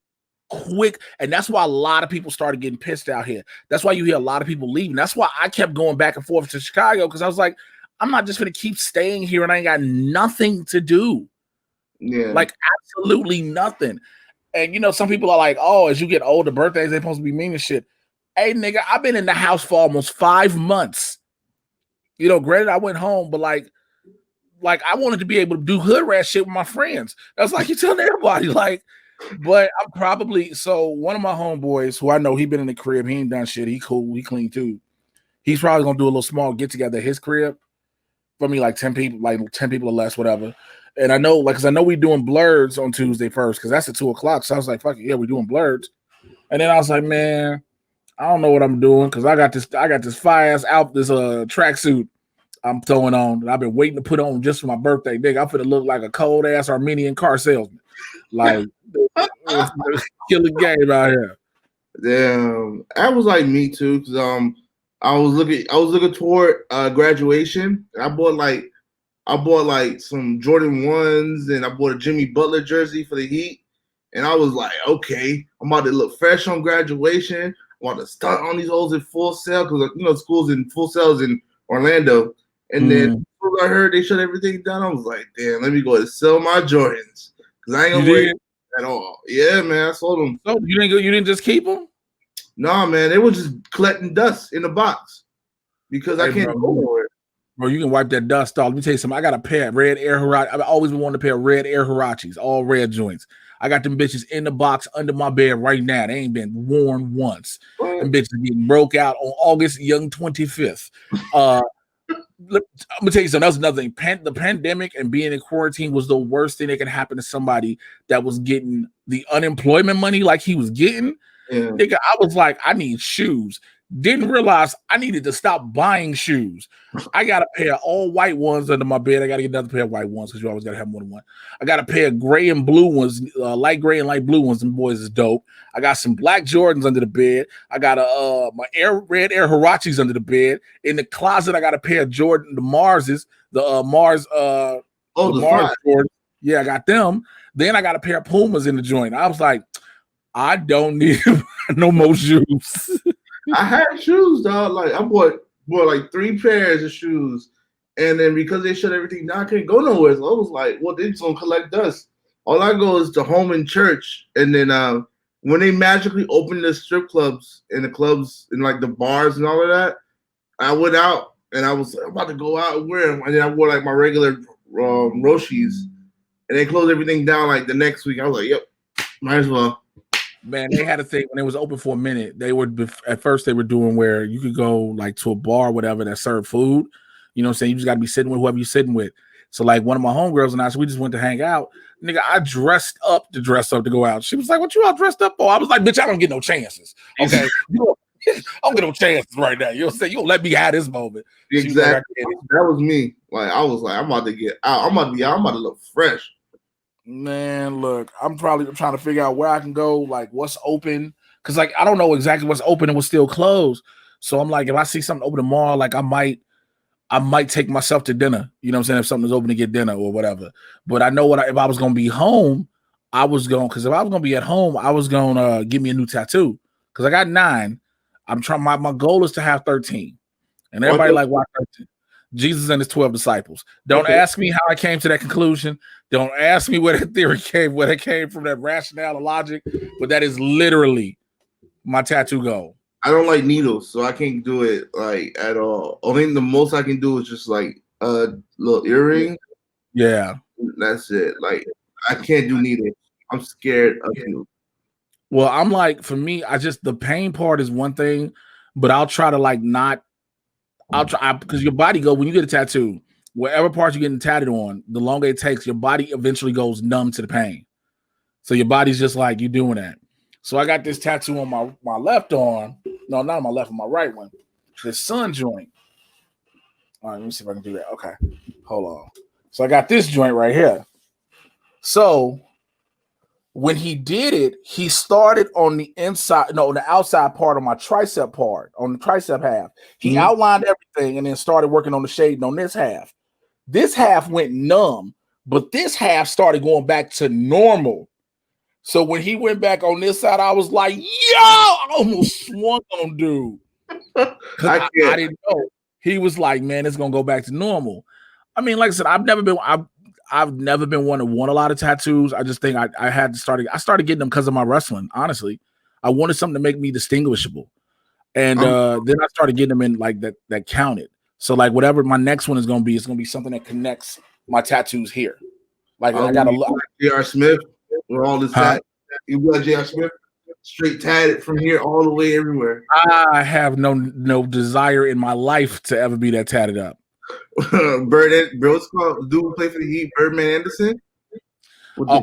A: quick, and that's why a lot of people started getting pissed out here. That's why you hear a lot of people leaving. That's why I kept going back and forth to Chicago because I was like, I'm not just gonna keep staying here and I ain't got nothing to do.
B: Yeah,
A: like absolutely nothing. And you know, some people are like, "Oh, as you get older, birthdays they supposed to be mean and shit." Hey, nigga, I've been in the house for almost 5 months. You know, granted, I went home, but like I wanted to be able to do hood rat shit with my friends. That's like you telling everybody, like. But I'm probably one of my homeboys who I know he been in the crib, he ain't done shit. He cool, he clean too. He's probably gonna do a little small get together at his crib for me, like 10 people or less, whatever. And I know, like, cause I know we doing blurs on Tuesday first, because that's at 2:00. So I was like, fuck it, yeah, we're doing blurs. And then I was like, man, I don't know what I'm doing because I got this fire ass out this tracksuit I'm throwing on that I've been waiting to put on just for my birthday. Nigga, I'm finna look like a cold ass Armenian car salesman. Like killing game out here.
B: Damn, that was like me too. Cause I was looking toward graduation. I bought like I bought like some Jordan 1s and I bought a Jimmy Butler jersey for the Heat. And I was like, okay, I'm about to look fresh on graduation. I'm about to start on these hoes in full sale because schools in full sales in Orlando. And then I heard they shut everything down. I was like, damn, let me go and sell my Jordans because I ain't gonna wait at all. Yeah, man, I sold them.
A: So you didn't just keep them?
B: Nah, man, they were just collecting dust in the box because I can't go nowhere.
A: Bro, you can wipe that dust off. Let me tell you something. I got a pair of red Air Huarache. I've always been wanting a pair of red Air Huaraches, all red joints. I got them bitches in the box under my bed right now. They ain't been worn once. Them bitches getting broke out on August 25th. I'm gonna tell you something. That's another thing. The pandemic and being in quarantine was the worst thing that could happen to somebody that was getting the unemployment money like he was getting. Yeah. Nigga, I was like, I need shoes. Didn't realize I needed to stop buying shoes. I got a pair of all white ones under my bed. I got to get another pair of white ones because you always got to have more than one. I got a pair of gray and blue ones, light gray and light blue ones. Them boys is dope. I got some black Jordans under the bed. I got my red Air Huaraches under the bed. In the closet, I got a pair of the Marses, the Mars Jordans. Yeah, I got them. Then I got a pair of Pumas in the joint. I was like, I don't need no more shoes.
B: I had shoes, dog. Like I bought like 3 pairs of shoes, and then because they shut everything down, I couldn't go nowhere. So I was like, well, they just gonna collect dust. All I go is to home and church, and then when they magically opened the strip clubs and the clubs and like the bars and all of that, I went out and I was about to go out and wear them, and then I wore like my regular Roshis, and they closed everything down like the next week. I was like, yep, might as well.
A: Man, they had a thing when it was open for a minute. They were at first they were doing where you could go like to a bar or whatever that served food. You know what I'm saying? You just got to be sitting with whoever you're sitting with. So like one of my homegirls and I, so we just went to hang out. Nigga, I dressed up to go out. She was like, "What you all dressed up for?" I was like, "Bitch, I don't get no chances. Okay, I don't get no chances right now. You know what I'm saying? You don't let me have this moment."
B: Exactly. That was me. Like I was like, I'm about to get out. I'm about to look fresh.
A: Man, look, I'm probably trying to figure out where I can go, like what's open, because like I don't know exactly what's open and what's still closed. So I'm like, if I see something open tomorrow, like I might take myself to dinner. You know what I'm saying? If something's open to get dinner or whatever. But I know if I was gonna be home, because if I was gonna be at home, I was gonna get me a new tattoo because I got 9. I'm trying. My goal is to have 13, and everybody like, why 13? Jesus and his 12 disciples. Don't ask me how I came to that conclusion. Don't ask me where that theory came, where it came from, that rationale and logic. But that is literally my tattoo goal.
B: I don't like needles, so I can't do it like at all. Only the most I can do is just like a little earring.
A: Yeah,
B: that's it. Like I can't do needles. I'm scared of you.
A: Well, I'm like, for me, the pain part is one thing, but I'll try to like not. I'll try because your body when you get a tattoo, wherever part you're getting tatted on, the longer it takes, your body eventually goes numb to the pain. So your body's just like, you doing that. So I got this tattoo on my left arm. No, not on my left, on my right one. The sun joint. All right, let me see if I can do that. Okay, hold on. So I got this joint right here. So when he did it, he started on the outside part of my tricep part, on the tricep half. He outlined everything and then started working on the shading on this half. This half went numb, but this half started going back to normal. So when he went back on this side, I was like, yo, I almost swung on dude. I didn't know. He was like, man, it's going to go back to normal. I mean, like I said, I've never been one to want a lot of tattoos. I just think I started getting them because of my wrestling. Honestly, I wanted something to make me distinguishable, and then I started getting them in like that counted. So like whatever my next one is going to be, it's going to be something that connects my tattoos here. Like I got a lot.
B: J.R. Smith with all this tat. You got J.R. Smith straight tatted from here all the way everywhere.
A: I have no desire in my life to ever be that tatted up.
B: What's called dude who played for the Heat, Birdman Anderson.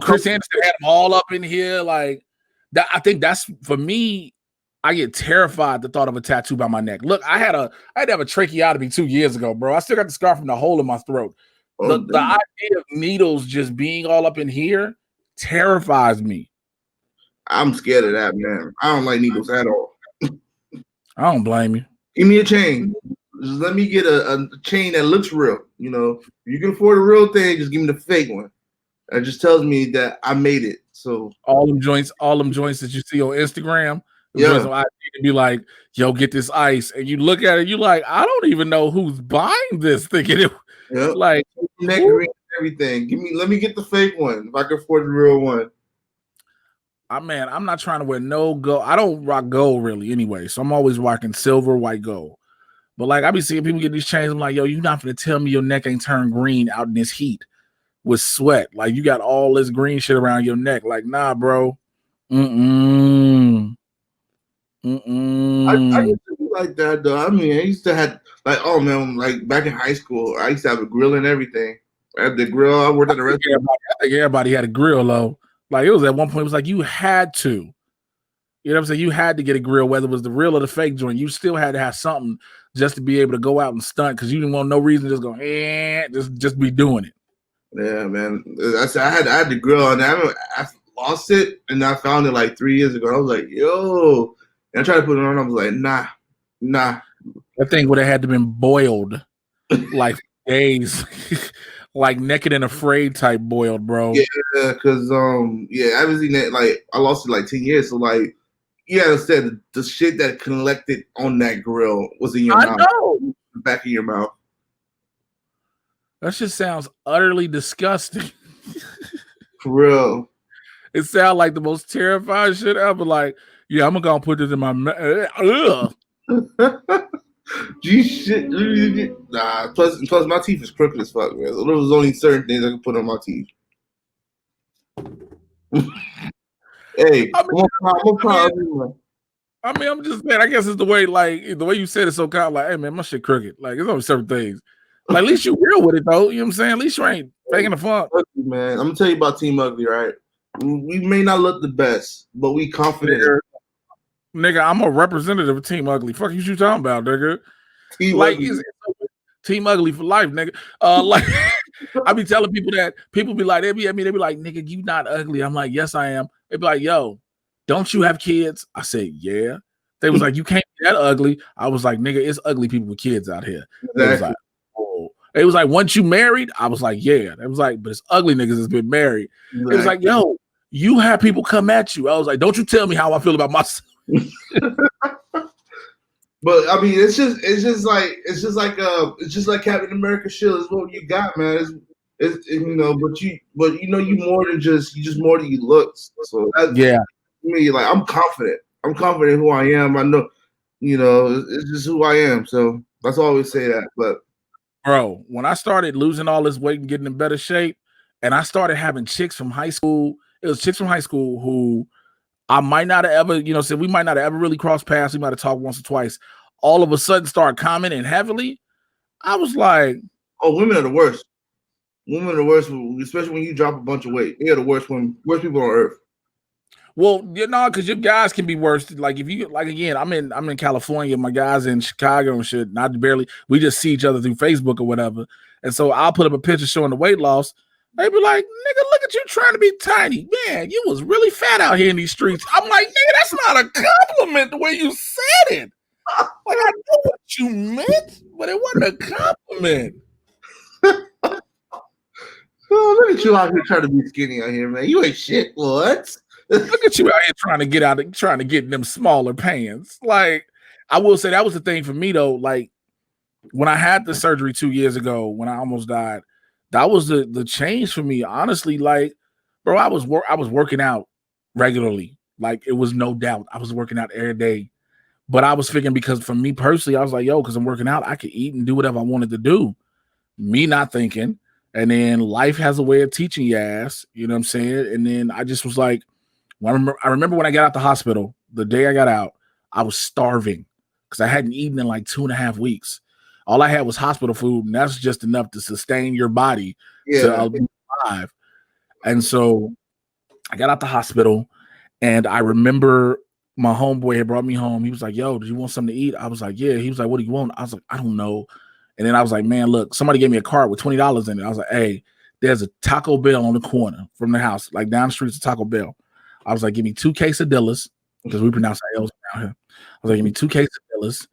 A: Chris Anderson had them all up in here like that. I think that's for me. I get terrified the thought of a tattoo by my neck. Look, I had to have a tracheotomy 2 years ago, bro. I still got the scar from the hole in my throat. The idea of needles just being all up in here terrifies me.
B: I'm scared of that, man. I don't like needles at all.
A: I don't blame you.
B: Give me a chain. Just let me get a chain that looks real. You know, if you can afford a real thing, just give me the fake one. It just tells me that I made it. So
A: all them joints that you see on Instagram, them joints
B: yeah,
A: on IG to be like, yo, get this ice. And you look at it, you like, I don't even know who's buying this, thinking it
B: yeah,
A: like
B: neck
A: who?
B: green, everything. Let me get the fake one if I can afford the real one.
A: I'm not trying to wear no gold. I don't rock gold really anyway. So I'm always rocking silver, white, gold. But like I be seeing people get these chains. I'm like, yo, you're not gonna tell me your neck ain't turned green out in this heat with sweat. Like you got all this green shit around your neck. Like, nah, bro. Mm-mm.
B: I
A: Mm-mm.
B: used to be like that though. I mean, I used to have like, oh man, like back in high school, I used to have a grill and everything. I had the grill. I worked at the restaurant.
A: I think everybody had a grill though. Like it was at one point, it was like you had to. You know what I'm saying? You had to get a grill, whether it was the real or the fake joint. You still had to have something just to be able to go out and stunt because you didn't want no reason to just go, just be doing it.
B: Yeah, man. I had the grill, and I lost it, and I found it like 3 years ago. I was like, yo, and I tried to put it on. I was like, nah.
A: That thing would have had to been boiled like days, like Naked and Afraid type boiled, bro.
B: Yeah, because I was eating it like I lost it like 10 years. So like, yeah, said the shit that collected on that grill was in your mouth,
A: know.
B: the back of your mouth.
A: That shit sounds utterly disgusting.
B: For real.
A: It sounds like the most terrifying shit ever. Like, yeah, I'm gonna put this in my mouth.
B: Gee, shit. Nah. Plus, my teeth is crooked as fuck, man. So there was only certain things I could put on my teeth. Hey,
A: I'm just saying. I guess it's the way you said it so kind of like, hey man, my shit crooked. Like, there's only certain things. Like, at least you real with it though. You know what I'm saying? At least you ain't faking the funk.
B: Man, I'm gonna tell you about Team Ugly, right? We may not look the best, but we confident.
A: Nigga, I'm a representative of Team Ugly. Fuck you talking about, nigga?
B: Team
A: Like,
B: Ugly.
A: Team Ugly for life, nigga. Like, I be telling people that people be like, they be like, nigga, you not ugly. I'm like, yes, I am. They be like, yo, don't you have kids? I said, yeah. They was like, you can't be that ugly. I was like, nigga, it's ugly people with kids out here. Exactly. They was like, oh. It was like, once you married, I was like, yeah. It was like, but it's ugly niggas that's been married. Exactly. It was like, yo, you have people come at you. I was like, don't you tell me how I feel about myself.
B: But I mean, it's just like Captain America shield is what you got, man. It's you know, but you more than just more than you look. So that's me. Like I'm confident. I'm confident who I am. I know, you know, it's just who I am. So that's all I always say that. But
A: bro, when I started losing all this weight and getting in better shape, and I started having chicks from high school, it was chicks from high school who I might not have ever, you know, said we might not have ever really crossed paths. We might have talked once or twice. All of a sudden start commenting heavily. I was like,
B: oh, women are the worst. Women are the worst, especially when you drop a bunch of weight. They're the worst people on earth.
A: Well, you know, because your guys can be worse. Like if you again, I'm in California, my guys in Chicago and shit. Not barely, we just see each other through Facebook or whatever. And so I'll put up a picture showing the weight loss. They be like, nigga, look at you trying to be tiny. Man, you was really fat out here in these streets. I'm like, nigga, that's not a compliment the way you said it. Like, I know what you meant, but it wasn't a compliment.
B: Oh, look at you out here trying to be skinny out here, man. You ain't shit. What?
A: Look at you out here trying to get them smaller pants. Like, I will say that was the thing for me though. Like, when I had the surgery 2 years ago, when I almost died, that was the change for me. Honestly, like, bro, I was working out regularly. Like, it was no doubt I was working out every day. But I was figuring because for me personally, I was like, yo, because I'm working out, I could eat and do whatever I wanted to do. Me not thinking. And then life has a way of teaching your ass, you know what I'm saying? And then I just was like, I remember when I got out the hospital, the day I got out, I was starving because I hadn't eaten in like 2.5 weeks. All I had was hospital food, and that's just enough to sustain your body to be alive. And so I got out the hospital, and I remember my homeboy had brought me home. He was like, yo, do you want something to eat? I was like, yeah. He was like, what do you want? I was like, I don't know. And then I was like, man, look, somebody gave me a card with $20 in it. I was like, hey, there's a Taco Bell on the corner from the house, like down the street to Taco Bell. I was like, give me 2 quesadillas, because we pronounce our L's around here. I was like, give me 2 quesadillas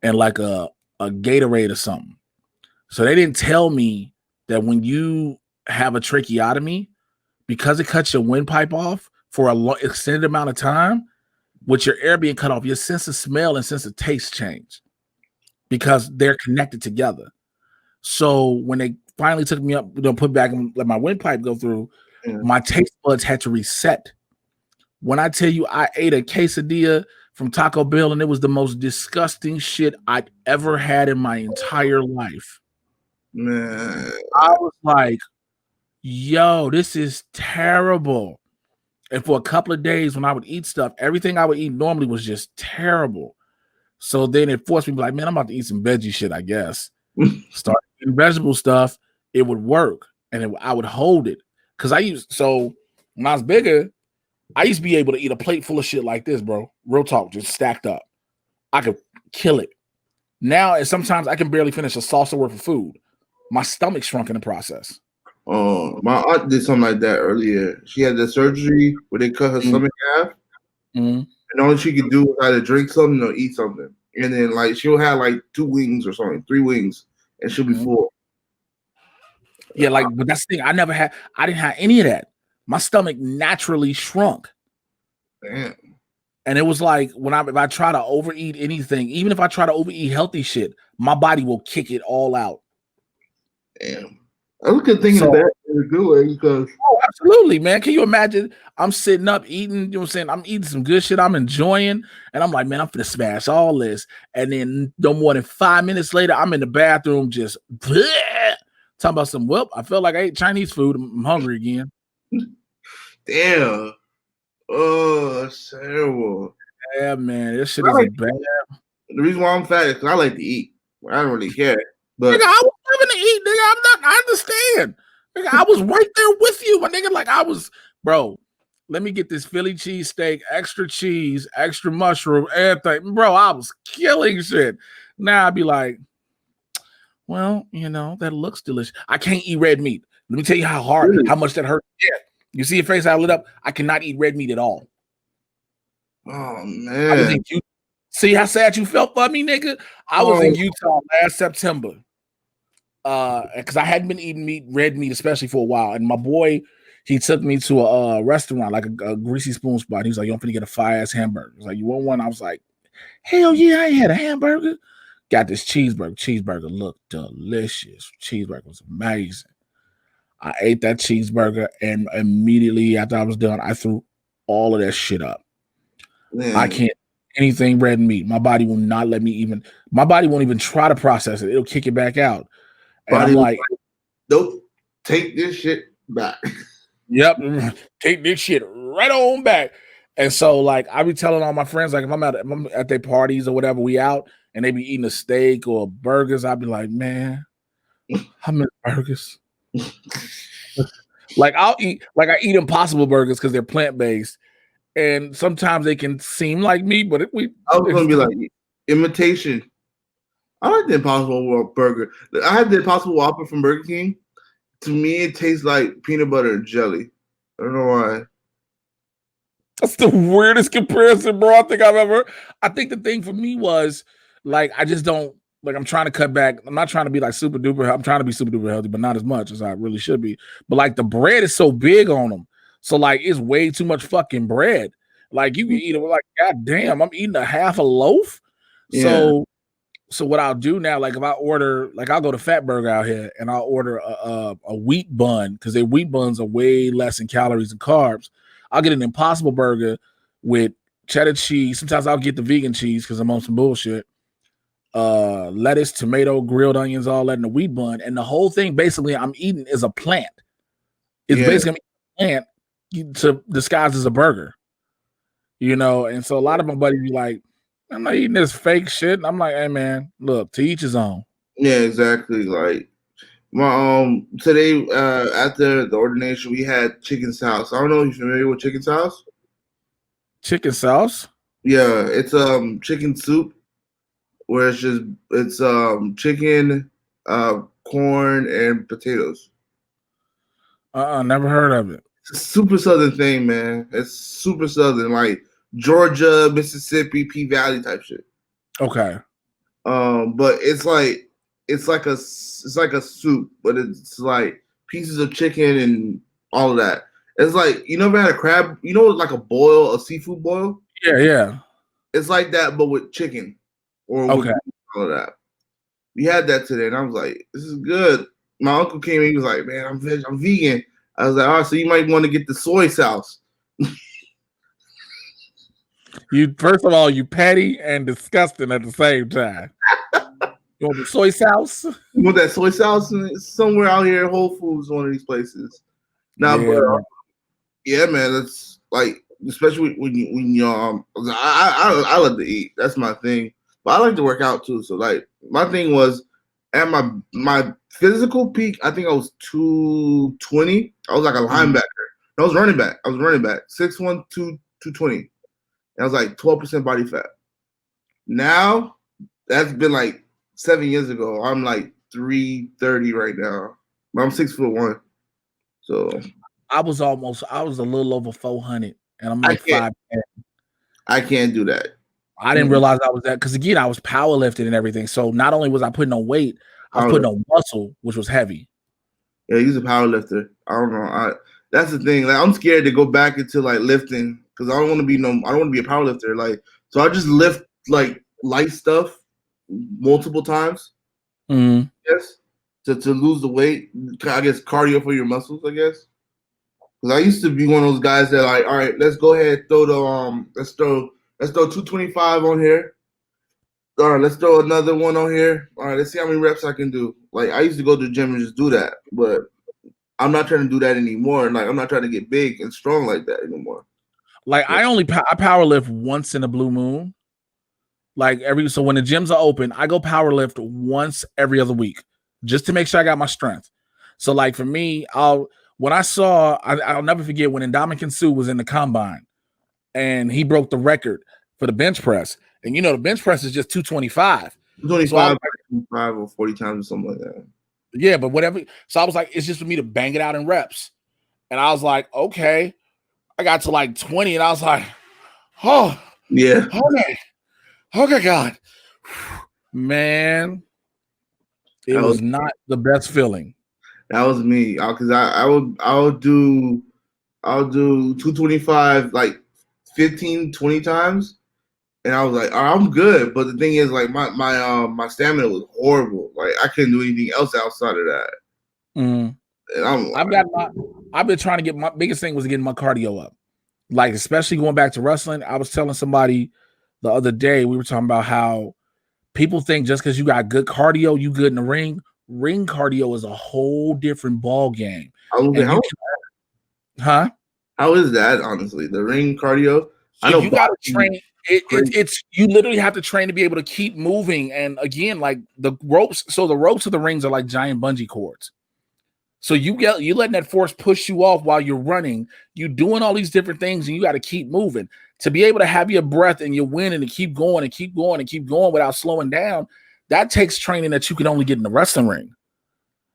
A: and like a a Gatorade or something. So they didn't tell me that when you have a tracheotomy, because it cuts your windpipe off for a extended amount of time, with your air being cut off, your sense of smell and sense of taste change because they're connected together. So when they finally took me up, put back and let my windpipe go through, my taste buds had to reset. When I tell you I ate a quesadilla from Taco Bell and it was the most disgusting shit I'd ever had in my entire life.
B: Man.
A: I was like, yo, this is terrible. And for a couple of days when I would eat stuff, everything I would eat normally was just terrible. So then it forced me to be like, man, I'm about to eat some veggie shit, I guess. Start eating vegetable stuff, it would work. And I would hold it. Because when I was bigger, I used to be able to eat a plate full of shit like this, bro. Real talk, just stacked up. I could kill it. Now, and sometimes I can barely finish a salsa worth of food. My stomach shrunk in the process.
B: Oh, my aunt did something like that earlier. She had the surgery where they cut her stomach in half. And all she could do was either drink something or eat something. And then, like, she'll have, like, 2 wings or something, 3 wings, and she'll be full.
A: Yeah, but that's the thing. I didn't have any of that. My stomach naturally shrunk.
B: Damn.
A: And it was like if I try to overeat anything, even if I try to overeat healthy shit, my body will kick it all out.
B: Damn. I look at thinking that in a good way because
A: absolutely, man. Can you imagine? I'm sitting up eating, you know what I'm saying? I'm eating some good shit I'm enjoying, and I'm like, man, I'm gonna smash all this. And then no more than 5 minutes later, I'm in the bathroom just bleh, talking about some I felt like I ate Chinese food. I'm hungry again.
B: Damn. Oh, that's terrible.
A: Yeah, man. This shit is bad.
B: The reason why I'm fat is because I like to eat. I don't really care. But
A: nigga, I was living to eat, nigga. I understand. Nigga, I was right there with you, my nigga. Like I was, bro. Let me get this Philly cheesesteak, extra cheese, extra mushroom, everything. Bro, I was killing shit. Now I'd be like, well, that looks delicious. I can't eat red meat. Let me tell you how much that hurt. Yeah. You see your face, I lit up. I cannot eat red meat at all.
B: Oh, man.
A: See how sad you felt for me, nigga? I was in Utah last September. Because I hadn't been eating red meat, especially for a while. And my boy, he took me to a restaurant, like a greasy spoon spot. He was like, "You're finna get a fire-ass hamburger." He was like, "You want one?" I was like, "Hell yeah, I ain't had a hamburger." Got this cheeseburger. Cheeseburger looked delicious. Cheeseburger was amazing. I ate that cheeseburger, and immediately after I was done, I threw all of that shit up. Man. I can't anything red meat. My body will not let me my body won't even try to process it. It'll kick it back out. And I'm like,
B: don't take this shit back.
A: Yep, take this shit right on back. And so, like, I be telling all my friends, like, if I'm at their parties or whatever, we out, and they be eating a steak or burgers, I'd be like, man, how many burgers? Like, I eat Impossible burgers because they're plant-based, and sometimes they can seem like me, but I was
B: gonna be like imitation. I like the Impossible burger. I had the Impossible Whopper from Burger King. To me, it tastes like peanut butter and jelly. I don't know why.
A: That's the weirdest comparison, bro. I think the thing for me was, like, I just don't, like, I'm trying to cut back. I'm not trying to be, like, super duper. I'm trying to be super duper healthy, but not as much as I really should be. But, like, the bread is so big on them. So, like, it's way too much fucking bread. Like, you can eat it, like, god damn, I'm eating a half a loaf. Yeah. So what I'll do now, like if I order, like I'll go to Fat Burger out here and I'll order a wheat bun because their wheat buns are way less in calories and carbs. I'll get an Impossible burger with cheddar cheese. Sometimes I'll get the vegan cheese because I'm on some bullshit. Lettuce, tomato, grilled onions, all that in the wheat bun. And the whole thing basically I'm eating is a plant. It's basically a plant to disguise as a burger. And so a lot of my buddies be like, I'm not eating this fake shit. And I'm like, hey man, look, to each his own.
B: Yeah, exactly. Like my today after the ordination we had chicken sauce. I don't know if you're familiar with chicken sauce.
A: Chicken sauce?
B: Yeah, it's chicken soup where it's chicken, corn, and potatoes.
A: Never heard of it.
B: It's a super southern thing, man. It's super southern, like Georgia, Mississippi, P Valley type shit.
A: Okay.
B: But it's like a soup, but it's like pieces of chicken and all of that. It's like you never had a crab, like a seafood boil.
A: Yeah.
B: It's like that, but with chicken or with all of that. We had that today, and I was like, "This is good." My uncle came in, he was like, "Man, I'm vegan." I was like, "All right, so you might want to get the soy sauce."
A: You first of all, you petty and disgusting at the same time. You want the soy sauce?
B: You want that soy sauce? Somewhere out here, Whole Foods, one of these places. Nah,
A: yeah,
B: but yeah, man, that's like, especially when you I love to eat. That's my thing. But I like to work out too. So like, my thing was at my physical peak. I think I was 220. I was like a linebacker. I was running back. 6'1", 220. I was like 12% body fat. Now that's been like 7 years ago. I'm like 330 right now. I'm 6'1". So
A: I was a little over 400, and I'm like 5'10".
B: I can't do that.
A: I didn't realize I was that because again, I was powerlifting and everything. So not only was I putting on weight, I was putting on muscle, which was heavy.
B: Yeah, he's a power lifter. I don't know. That's the thing. Like, I'm scared to go back into like lifting because I don't want to be a power lifter. Like, so I just lift like light stuff multiple times. Yes, to lose the weight. I guess cardio for your muscles. I guess. Because I used to be one of those guys that like, all right, let's go ahead, throw the let's throw 225 on here. All right, let's throw another one on here. All right, let's see how many reps I can do. Like, I used to go to the gym and just do that, but I'm not trying to do that anymore. Like, I'm not trying to get big and strong like that anymore.
A: Like, I power lift once in a blue moon. Like so when the gyms are open, I go power lift once every other week just to make sure I got my strength. So like for me, I'll never forget when Ndamukong Suh was in the combine and he broke the record for the bench press. And the bench press is just 225.
B: 225 or 40 times or something like that.
A: Yeah, but whatever. So I was like, it's just for me to bang it out in reps. And I was like, okay. I got to like 20 and I was like, oh,
B: yeah.
A: Okay, God. Man, it was not the best feeling.
B: That was me. Because I'll do 225 like 15, 20 times. And I was like, I'm good. But the thing is, like, my stamina was horrible. Like, I couldn't do anything else outside of that.
A: And I've been trying to get my biggest thing was getting my cardio up. Like, especially going back to wrestling. I was telling somebody the other day, we were talking about how people think just because you got good cardio, you good in the ring. Ring cardio is a whole different ball game.
B: How is that, honestly? The ring cardio?
A: I know you got to train. It's you literally have to train to be able to keep moving. And again, like the ropes. So the ropes of the rings are like giant bungee cords. So you letting that force push you off while you're running. You doing all these different things, and you got to keep moving to be able to have your breath and your wind and to keep going and keep going and keep going without slowing down. That takes training that you can only get in the wrestling ring.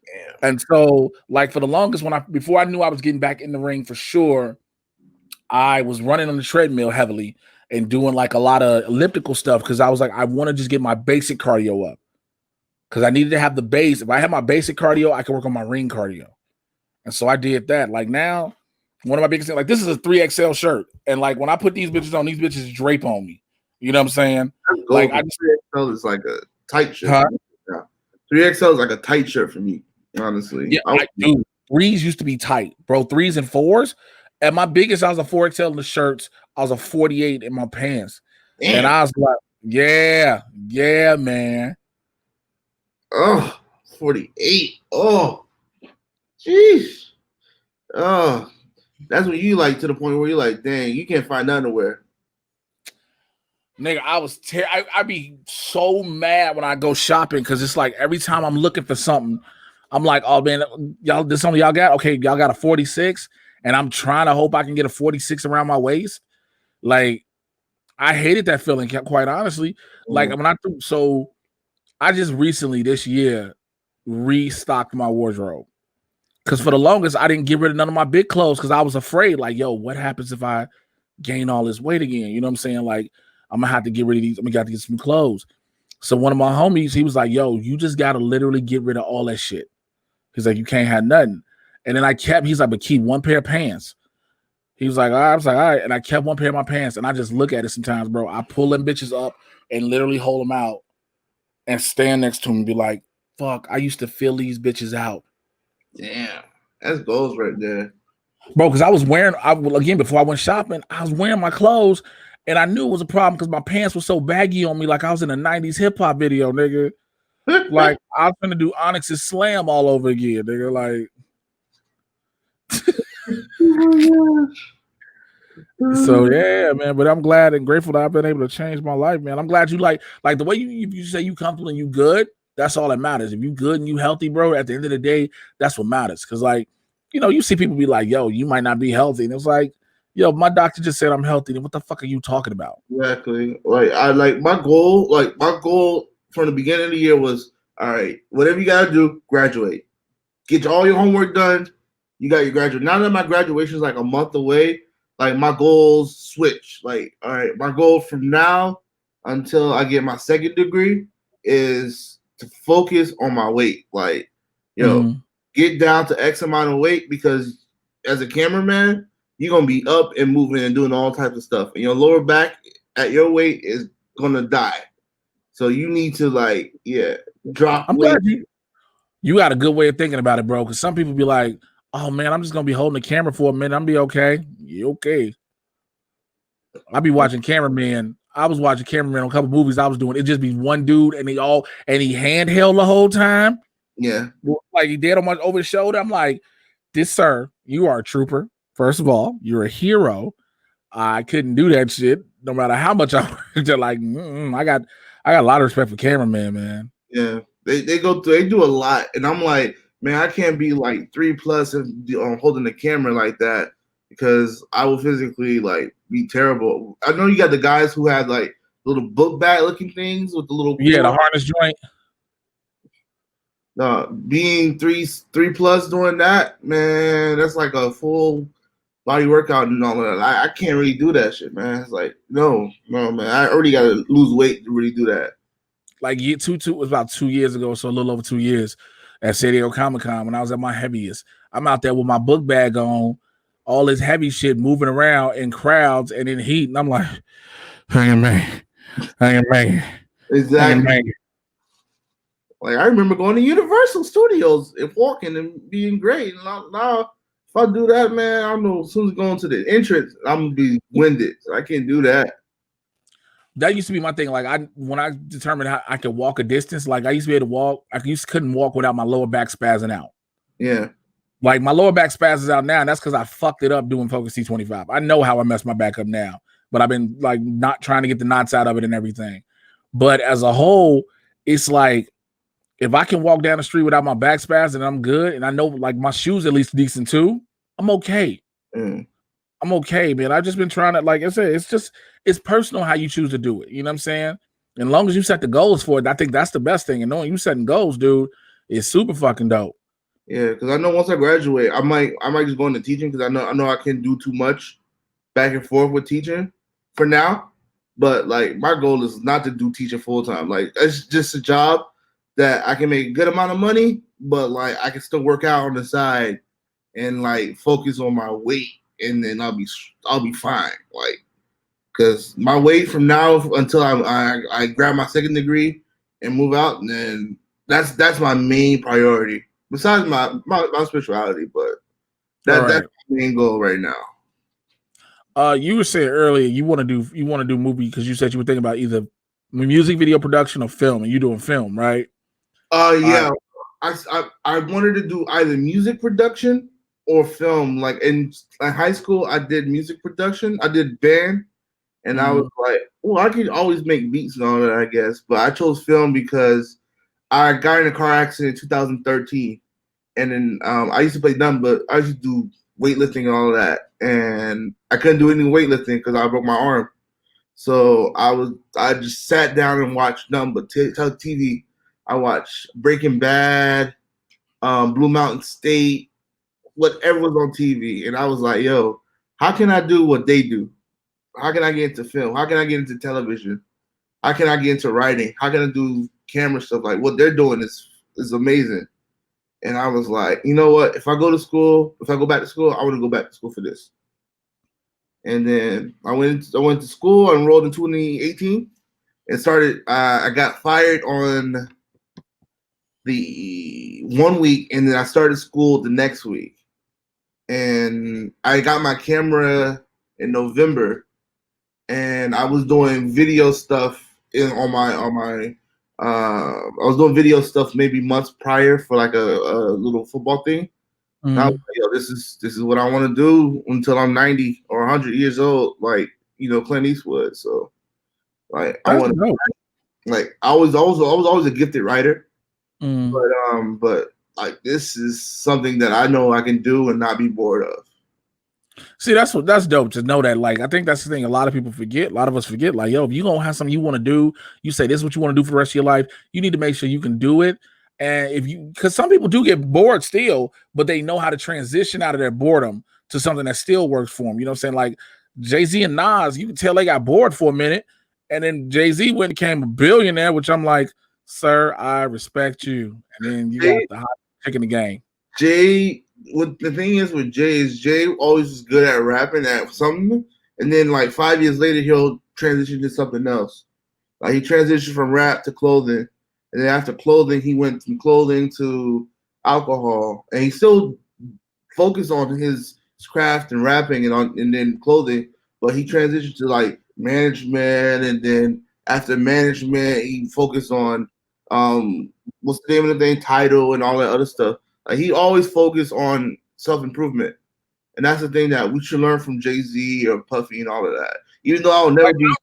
A: Damn. And so, like for the longest, before I knew I was getting back in the ring for sure, I was running on the treadmill heavily and doing like a lot of elliptical stuff because I was like, I want to just get my basic cardio up because I needed to have the base. If I had my basic cardio, I could work on my ring cardio. And so I did that. Like now, one of my biggest things, like this is a 3XL shirt. And like when I put these bitches on, these bitches drape on me. You know what I'm saying? Like
B: 3XL is like a tight shirt. Huh? 3XL is like a tight shirt for me, honestly.
A: Yeah, dude, 3s used to be tight, bro. 3s and 4s. At my biggest, I was a 4XL in the shirts. I was a 48 in my pants. Damn. And I was like, yeah, man.
B: Oh, 48. Oh, jeez. Oh, that's what you like to the point where you're like, dang, you can't find nothing to wear.
A: Nigga, I'd be so mad when I go shopping because it's like every time I'm looking for something, I'm like, oh man, y'all, this something y'all got? Okay, y'all got a 46, and I'm trying to hope I can get a 46 around my waist. Like, I hated that feeling, quite honestly. Like, so I just recently this year restocked my wardrobe because for the longest I didn't get rid of none of my big clothes because I was afraid, like, yo, what happens if I gain all this weight again? You know what I'm saying? Like, I'm gonna have to get rid of these. I'm gonna have to get some clothes. So one of my homies, he was like, yo, you just got to literally get rid of all that shit. He's like, you can't have nothing. And then he's like, but keep one pair of pants. He was like, all right. I was like, all right. And I kept one pair of my pants. And I just look at it sometimes, bro. I pull them bitches up and literally hold them out and stand next to him and be like, fuck, I used to fill these bitches out.
B: Damn. That's goals right there.
A: Bro, because I was wearing, again, before I went shopping, I was wearing my clothes and I knew it was a problem because my pants were so baggy on me like I was in a 90s hip-hop video, nigga. Like, I was going to do Onyx's Slam all over again, nigga. Like, so yeah, man. But I'm glad and grateful that I've been able to change my life, man. I'm glad you like the way you say you comfortable and you good. That's all that matters. If you good and you healthy, bro, at the end of the day, that's what matters. Because like, you know, you see people be like, yo, you might not be healthy. And it's like, yo, my doctor just said I'm healthy. Then what the fuck are you talking about?
B: Exactly. Like my goal from the beginning of the year was, all right, whatever you gotta do, graduate. Get all your homework done. You got your graduate. Now that my graduation is like a month away, like my goals switch. Like, all right, my goal from now until I get my second degree is to focus on my weight. Like, get down to X amount of weight, because as a cameraman, you're gonna be up and moving and doing all types of stuff. And your lower back at your weight is gonna die. So you need to drop
A: I'm
B: weight.
A: glad you got a good way of thinking about it, bro. Because some people be like, oh man, I'm just gonna be holding the camera for a minute. I'm be okay. You okay? I be watching cameraman. I was watching cameraman on a couple movies I was doing. It just be one dude and he handheld the whole time.
B: Yeah.
A: Like he did over his shoulder. I'm like, this sir, you are a trooper. First of all, you're a hero. I couldn't do that shit no matter how much I worked. Like, I got a lot of respect for cameraman, man.
B: Yeah. They do a lot. And I'm like, man, I can't be like 3+ and holding the camera like that, because I will physically like be terrible. I know you got the guys who had like little book bag looking things with the little
A: the harness joint.
B: Being 3+ doing that, man, that's like a full body workout and all of that. I can't really do that shit, man. It's like, no, man. I already got to lose weight to really do that.
A: Like two was about 2 years ago, so a little over 2 years at San Diego Comic-Con when I was at my heaviest. I'm out there with my book bag on, all this heavy shit moving around in crowds and in heat, and I'm like, hanging man.
B: Exactly. Like I remember going to Universal Studios and walking and being great. And now if I do that, man, I don't know. As soon as going to the entrance, I'm gonna be winded. So I can't do that.
A: That used to be my thing. Like when I determined how I could walk a distance, like I used to be able to walk. Couldn't walk without my lower back spazzing out.
B: Yeah.
A: Like my lower back spazzes out now, and that's because I fucked it up doing Focus T25. I know how I messed my back up now, but I've been like not trying to get the knots out of it and everything. But as a whole, it's like if I can walk down the street without my back spazzing, I'm good. And I know like my shoes at least decent too. I'm okay. I'm okay, man. I've just been trying to, like I said, it's personal how you choose to do it. You know what I'm saying? And as long as you set the goals for it, I think that's the best thing. And knowing you setting goals, dude, is super fucking dope.
B: Yeah, because I know once I graduate, I might just go into teaching, because I know I can't do too much back and forth with teaching for now. But like my goal is not to do teaching full time. Like it's just a job that I can make a good amount of money, but like I can still work out on the side and like focus on my weight, and then I'll be fine. Like, because my weight from now until I grab my second degree and move out, and then that's my main priority. Besides my spirituality, but that's my main goal right now.
A: You were saying earlier you want to do movie because you said you were thinking about either music video production or film, and you're doing film, right?
B: Yeah. I wanted to do either music production or film. Like in high school, I did music production. I did band, and I was like, well, I could always make beats and all that, I guess. But I chose film because I got in a car accident in 2013, and then I used to play but I used to do weightlifting and all of that, and I couldn't do any weightlifting because I broke my arm. So I just sat down and watched nothing but TV. I watched Breaking Bad, Blue Mountain State, whatever was on TV, and I was like, yo, how can I do what they do? How can I get into film? How can I get into television? how can I get into writing? How can I do camera stuff? Like what they're doing is amazing. And I was like, you know what? If I go back to school, I want to go back to school for this. And then I went to school. I enrolled in 2018 and started. I got fired on the 1 week, and then I started school the next week. And I got my camera in November, and I was doing video stuff on my. I was doing video stuff maybe months prior for like a little football thing. And I was like, yo, this is what I want to do until I'm 90 or 100 years old, like Clint Eastwood. So like I want to, like I was always a gifted writer, but like this is something that I know I can do and not be bored of.
A: See, that's dope to know that. Like, I think that's the thing. A lot of people forget. A lot of us forget. Like, yo, if you gonna have something you want to do, you say this is what you want to do for the rest of your life. You need to make sure you can do it. And because some people do get bored still, but they know how to transition out of their boredom to something that still works for them. You know what I'm saying? Like Jay-Z and Nas, you can tell they got bored for a minute, and then Jay-Z went and became a billionaire, which I'm like, sir, I respect you. And then you got the hot chick in the game.
B: What the thing is with Jay always was good at rapping at something, and then like 5 years later he'll transition to something else. Like he transitioned from rap to clothing, and then after clothing he went from clothing to alcohol, and he still focused on his craft and rapping and then clothing, but he transitioned to like management, and then after management he focused on what's the name of the thing, title and all that other stuff. Like he always focused on self-improvement. And that's the thing that we should learn from Jay-Z or Puffy and all of that. Even though I'll never be.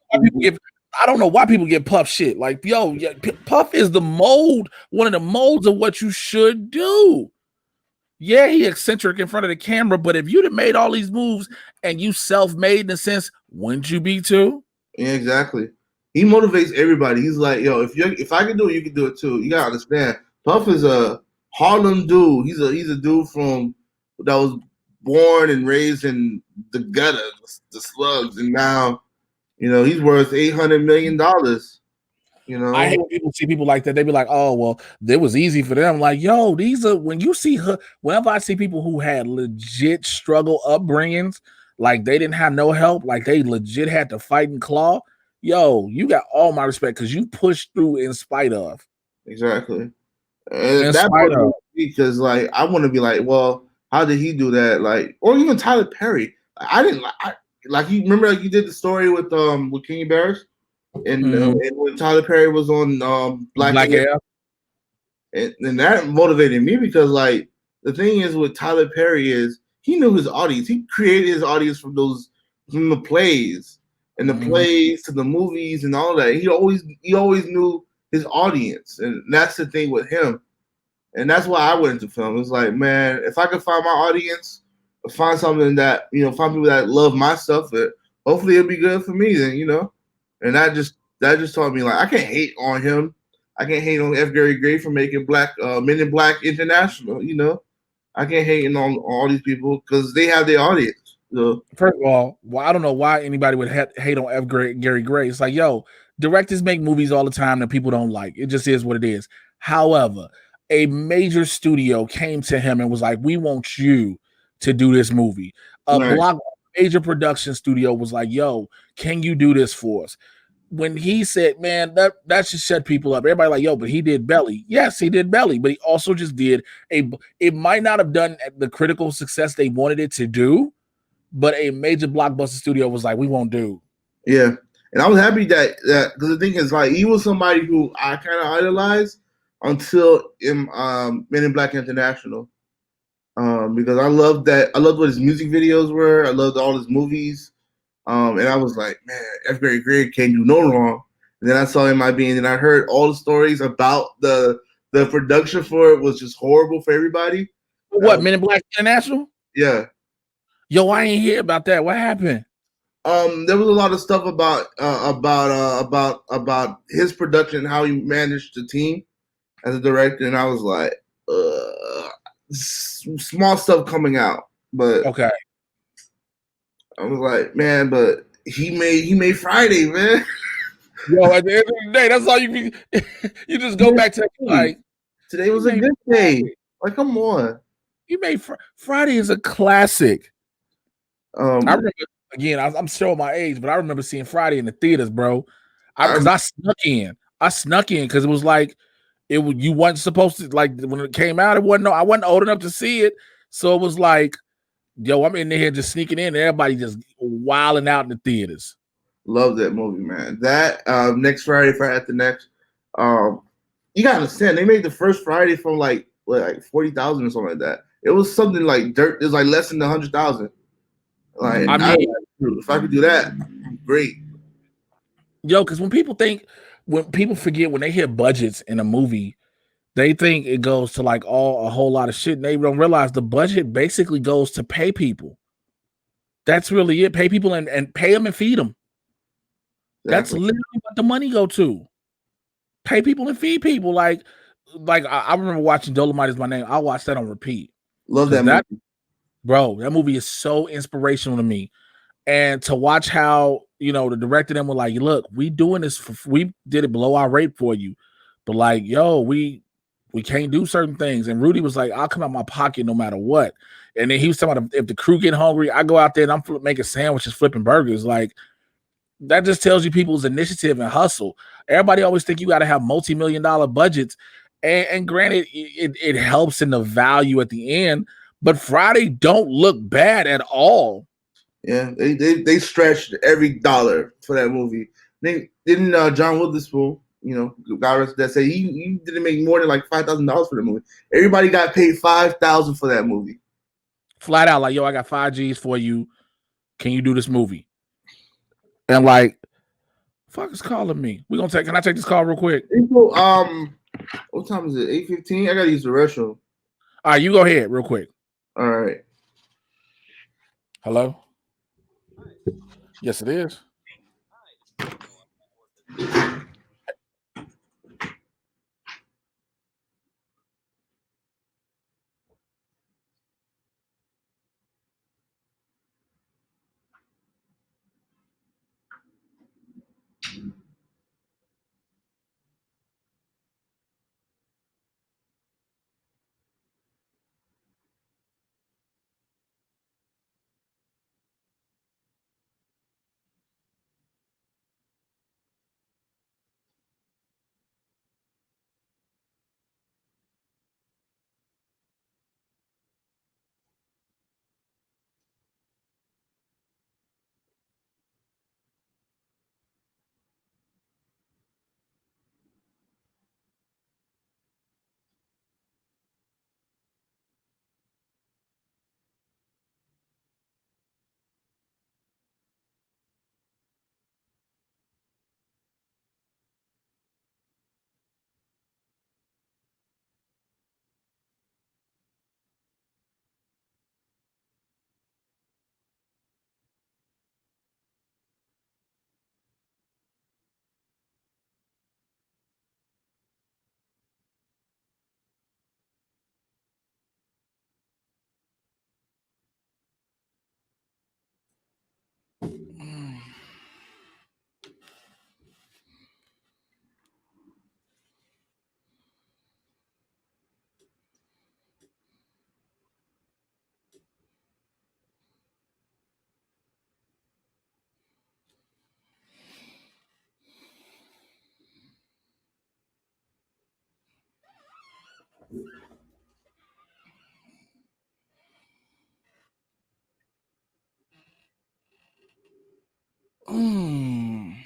A: I don't know why people get Puff shit. Like, yo, yeah, Puff is the mold, one of the molds of what you should do. Yeah, he eccentric in front of the camera, but if you'd have made all these moves and you self-made in a sense, wouldn't you be too?
B: Yeah, exactly. He motivates everybody. He's like, yo, if I can do it, you can do it too. You gotta understand. Puff is a Harlem dude. He's a dude that was born and raised in the gutter, the slugs, and now, he's worth $800 million.
A: I hate when people see people like that. They be like, "Oh, well, it was easy for them." Like, yo, when you see her. Whenever I see people who had legit struggle upbringings, like they didn't have no help, like they legit had to fight and claw. Yo, you got all my respect because you pushed through in spite of.
B: Exactly. And that because like I want to be like, well, how did he do that? Like, or even Tyler Perry. I didn't like you remember like you did the story with Kenny Barris, and when Tyler Perry was on Black Air, and that motivated me because like the thing is with Tyler Perry is he knew his audience. He created his audience from the plays and the plays to the movies and all that. He always knew his audience, and that's the thing with him. And that's why I went into film. It's like, man, if I could find my audience, find something that, find people that love my stuff, hopefully it'll be good for me then, And that just taught me, like, I can't hate on him. I can't hate on F. Gary Gray for making Men in Black International, I can't hate on all these people because they have their audience. So.
A: First of all, I don't know why anybody would hate on F. Gary Gray. It's like, yo, directors make movies all the time that people don't like. It just is what it is. However, a major studio came to him and was like, we want you to do this movie. Major production studio was like, yo, can you do this for us? When he said, man, that should shut people up. Everybody like, yo, but he did Belly. Yes, he did Belly, but he also just did it might not have done the critical success they wanted it to do, but a major blockbuster studio was like, we won't do.
B: Yeah. And I was happy that because the thing is, like, he was somebody who I kind of idolized until Men in Black International, because I loved what his music videos were. I loved all his movies, and I was like, man, F. Gary Gray can't do no wrong. And then I saw MIB, and I heard all the stories about the production for it was just horrible for everybody.
A: What, Men in Black International?
B: Yeah.
A: Yo, I ain't hear about that. What happened?
B: There was a lot of stuff about his production, how he managed the team as a director, and I was like, small stuff coming out, but
A: okay.
B: I was like, man, but he made Friday, man.
A: Yo, at the end of the day, that's all you be. You just go back to like
B: Today
A: you
B: was a
A: made
B: good day.
A: Friday.
B: Like, come on.
A: You made Friday is a classic. I
B: Um,
A: remember again. I'm showing my age, but I remember seeing Friday in the theaters, bro. Because
B: I'm
A: I snuck in. I snuck in because it was like you wasn't supposed to like when it came out. It wasn't. No, I wasn't old enough to see it, so it was like, yo, I'm in there just sneaking in, and everybody just wilding out in the theaters.
B: love that movie, man. That next Friday, Friday after next. Um, you gotta understand, they made the first Friday from like 40,000 or something like that. It was something like dirt. It was like less than 100,000. Like,
A: I mean,
B: if I could do that, great.
A: yo, because when people forget when they hear budgets in a movie, they think it goes to like a whole lot of shit. And they don't realize the budget basically goes to pay people. That's really it. Pay people and pay them and feed them. That's
B: Exactly.
A: literally what the money go to. Pay people and feed people. I remember watching Dolomite is My Name. I watched that on repeat
B: Love
A: because
B: that movie.
A: that movie is so inspirational to me. And to watch how the director them were like, look, we doing this we did it below our rate for you, but like, yo, we can't do certain things. And Rudy was like, I'll come out my pocket no matter what. And then he was talking about if the crew get hungry, I go out there and I'm making sandwiches, flipping burgers. Like that just tells you people's initiative and hustle. Everybody always think you got to have multi-million-dollar budgets, and granted, it helps in the value at the end. But Friday don't look bad at all.
B: Yeah, they stretched every dollar for that movie. They didn't John Witherspoon, guy that said he didn't make more than like $5,000 for the movie. Everybody got paid 5,000 for that movie.
A: Flat out, like, yo, I got 5 Gs for you. Can you do this movie? And like, fuck is calling me. Can I take this call real quick?
B: April, what time is it? 8:15. I gotta use the restroom.
A: All right, you go ahead real quick.
B: All right.
A: Hello? Yes, it is. Mm.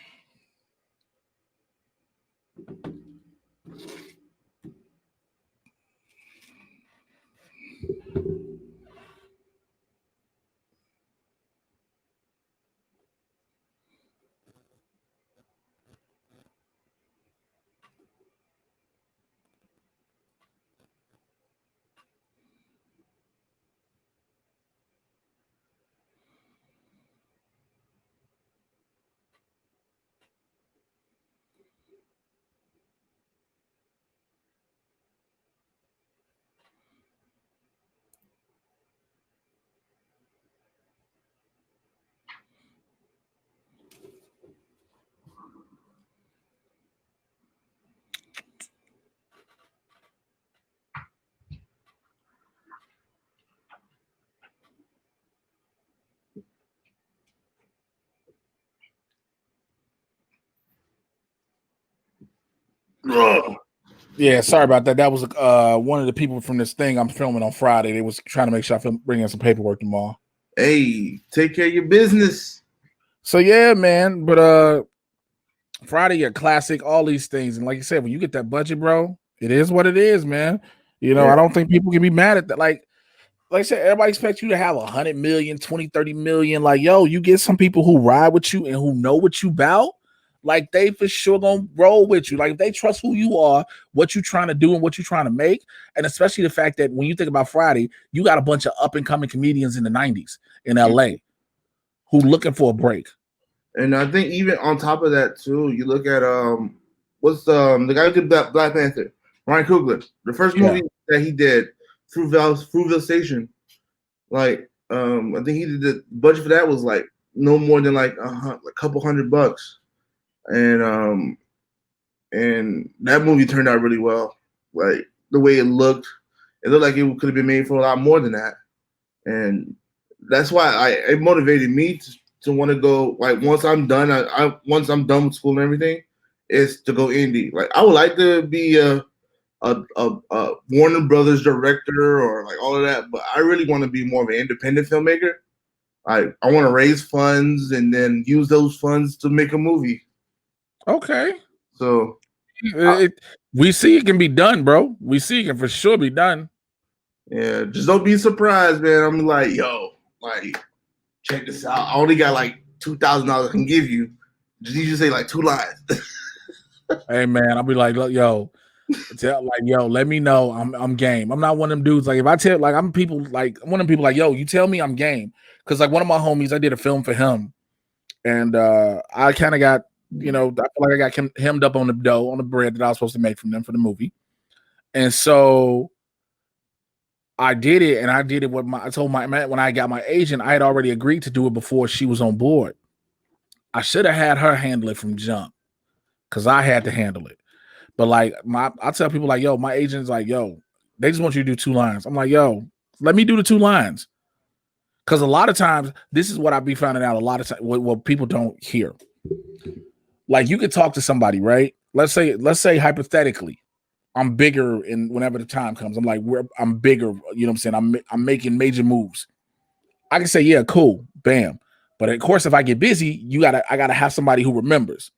A: Yeah, sorry about that. That was one of the people from this thing I'm filming on Friday. They was trying to make sure I bring in some paperwork tomorrow.
B: Hey, take care of your business.
A: So yeah, man. But Friday, a classic, all these things. And like you said, when you get that budget, bro, it is what it is, man. You know, I don't think people can be mad at that. Like I said, everybody expects you to have 100 million, 20, 30 million. Like, yo, you get some people who ride with you and who know what you about. Like, they for sure gonna roll with you. Like, if they trust who you are, what you're trying to do and what you're trying to make. And especially the fact that when you think about Friday, you got a bunch of up and coming comedians in the 90s in LA who looking for a break.
B: And I think even on top of that too, you look at what's the guy who did Black Panther, Ryan Coogler, the first movie that he did, Fruitvale Station. Like I think he did the budget for that was like no more than like a couple $100, and that movie turned out really well. Like the way it looked like it could have been made for a lot more than that, and that's why it motivated me to want to go. Like once I'm done, once I'm done with school and everything, is to go indie. Like I would like to be a Warner Brothers director or like all of that, but I really want to be more of an independent filmmaker. I want to raise funds and then use those funds to make a movie.
A: Okay.
B: So
A: we see it can be done, bro. We see it can for sure be done.
B: Yeah, just don't be surprised, man. I'm like, yo, like, check this out. I only got like $2,000 I can give you. Just need you to say like 2 lines.
A: Hey man, I'll be like, look, yo, let me know. I'm game. I'm not one of them dudes. Like if I tell like I'm people like one of them people like, yo, you tell me I'm game. Cause like one of my homies, I did a film for him. And I kind of got, you know, I feel like I got hemmed up on the dough, on the bread that I was supposed to make from them for the movie. And so I did it, and I did it with I told my man when I got my agent, I had already agreed to do it before she was on board. I should have had her handle it from jump because I had to handle it. But like I tell people like, yo, my agent's like, yo, they just want you to do 2 lines. I'm like, yo, let me do the 2 lines. Because a lot of times, this is what I be finding out a lot of times, what people don't hear. Like you could talk to somebody, right? Let's say hypothetically, I'm bigger in whenever the time comes. I'm like, I'm bigger, you know what I'm saying? I'm making major moves. I can say, yeah, cool, bam. But of course, if I get busy, I gotta have somebody who remembers.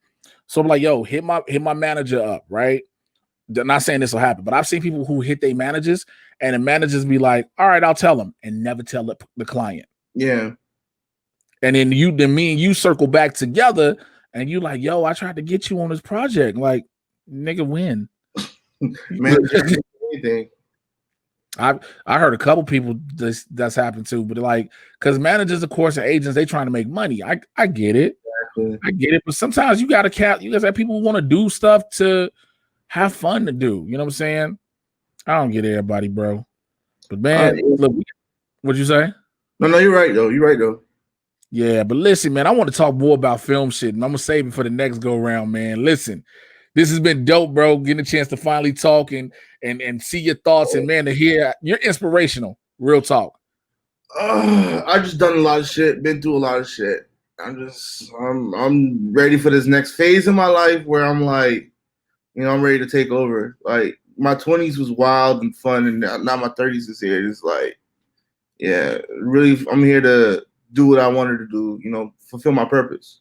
A: So I'm like, yo, hit my manager up, right? They're not saying this will happen, but I've seen people who hit their managers and the managers be like, all right, I'll tell them and never tell the client.
B: Yeah.
A: And then me and you circle back together and you like, yo, I tried to get you on this project. Like, nigga, win.
B: Man, anything.
A: I heard a couple people that's happened too, but like, because managers, of course, and agents, they trying to make money. I get it. Exactly. I get it. But sometimes you got to you guys have people who want to do stuff to have fun to do. You know what I'm saying? I don't get everybody, bro. But man, look, what'd you say?
B: No, you're right though.
A: Yeah, but listen, man, I want to talk more about film shit, and I'm gonna save it for the next go round, man. Listen, this has been dope, bro. Getting a chance to finally talk and see your thoughts, and man, to hear you're inspirational. Real talk.
B: I just done a lot of shit, been through a lot of shit. I'm ready for this next phase in my life where I'm like, you know, I'm ready to take over. Like my 20s was wild and fun, and now my 30s is here. It's like, yeah, really, I'm here to do what I wanted to do, you know, fulfill my purpose.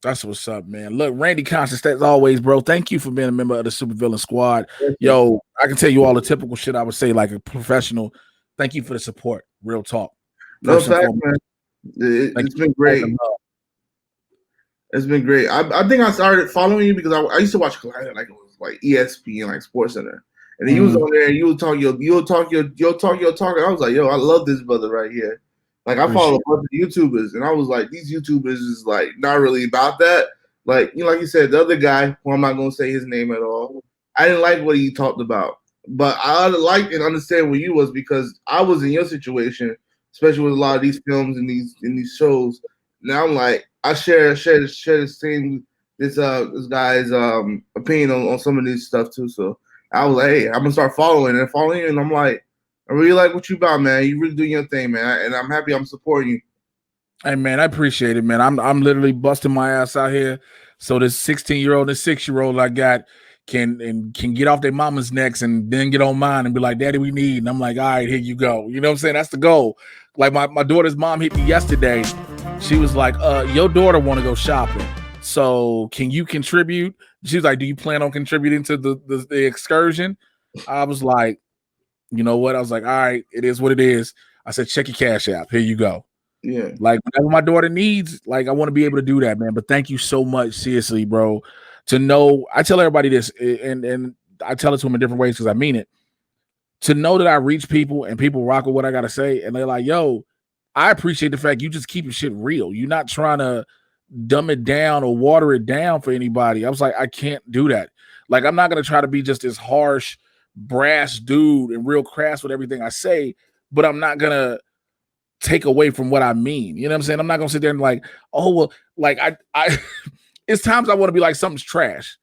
A: That's what's up, man. Look, Randy Constance, as always, bro. Thank you for being a member of the Supervillain Squad. Yo, I can tell you all the typical shit I would say like a professional. Thank you for the support. Real talk.
B: No fact, man. It's been great. It's been great. I think I started following you because I used to watch like it was like ESPN, like Sports Center, and then you was on there and you'll talk. And I was like, yo, I love this brother right here. Like I follow a bunch of YouTubers, and I was like, these YouTubers is like not really about that. Like like you said, the other guy, who I'm not gonna say his name at all, I didn't like what he talked about, but I liked and understand where you was because I was in your situation, especially with a lot of these films and these shows. Now I'm like, I share the same this guy's opinion on some of this stuff too. So I was like, hey, I'm gonna start following you, and I'm like, I really like what you about, man. You really doing your thing, man, and I'm happy I'm supporting you.
A: Hey, man, I appreciate it, man. I'm literally busting my ass out here. So this 16-year-old and 6-year-old I got can get off their mama's necks and then get on mine and be like, Daddy, we need. And I'm like, all right, here you go. You know what I'm saying? That's the goal. Like my daughter's mom hit me yesterday. She was like, your daughter want to go shopping. So can you contribute? She was like, do you plan on contributing to the excursion? I was like, you know what? I was like, all right, it is what it is. I said, check your Cash App. Here you go.
B: Yeah.
A: Like whatever my daughter needs, like I want to be able to do that, man. But thank you so much, seriously, bro. To know, I tell everybody this, and I tell it to them in different ways because I mean it. To know that I reach people and people rock with what I gotta say, and they're like, yo, I appreciate the fact you just keep your shit real. You're not trying to dumb it down or water it down for anybody. I was like, I can't do that. Like, I'm not gonna try to be just this harsh, brass dude and real crass with everything I say, but I'm not gonna take away from what I mean. You know what I'm saying? I'm not gonna sit there and like, oh well, like I it's times I want to be like something's trash.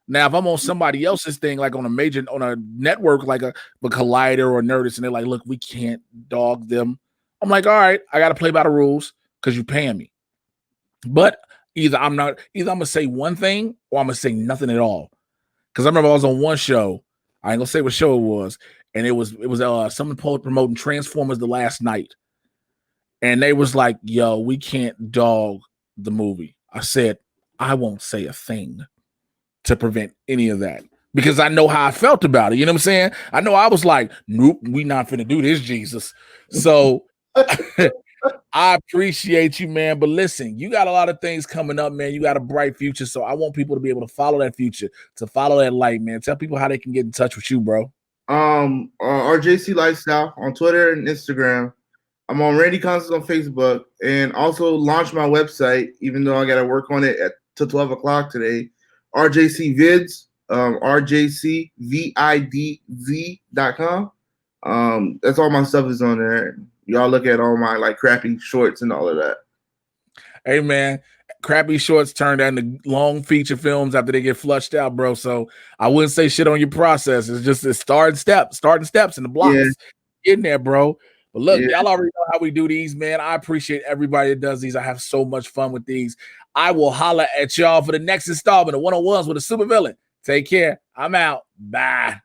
A: Now, if I'm on somebody else's thing, like on a network, like a Collider or Nerdist, and they're like, look, we can't dog them. I'm like, all right, I gotta play by the rules because you're paying me. But either I'm gonna say one thing or I'm gonna say nothing at all. Because I remember I was on one show. I ain't gonna say what show it was, and it was someone promoting Transformers: The Last Night. And they was like, yo, we can't dog the movie. I said, I won't say a thing to prevent any of that because I know how I felt about it. You know what I'm saying? I know I was like, nope, we not finna do this, Jesus. So I appreciate you, man. But listen, you got a lot of things coming up, man. You got a bright future. So I want people to be able to follow that future, to follow that light, man. Tell people how they can get in touch with you, bro.
B: RJC Lifestyle on Twitter and Instagram. I'm on Randy Constance on Facebook, and also launched my website, even though I got to work on it till 12 o'clock today. RJC Vids, RJCVIDZ.com. That's all my stuff is on there. Y'all look at all my like crappy shorts and all of that.
A: Hey man, crappy shorts turn into long feature films after they get flushed out, bro. So I wouldn't say shit on your process. It's just starting steps in the blocks. Yeah. In there, bro. But look, y'all already know how we do these, man. I appreciate everybody that does these. I have so much fun with these. I will holler at y'all for the next installment of One-on-Ones with a Supervillain. Take care. I'm out. Bye.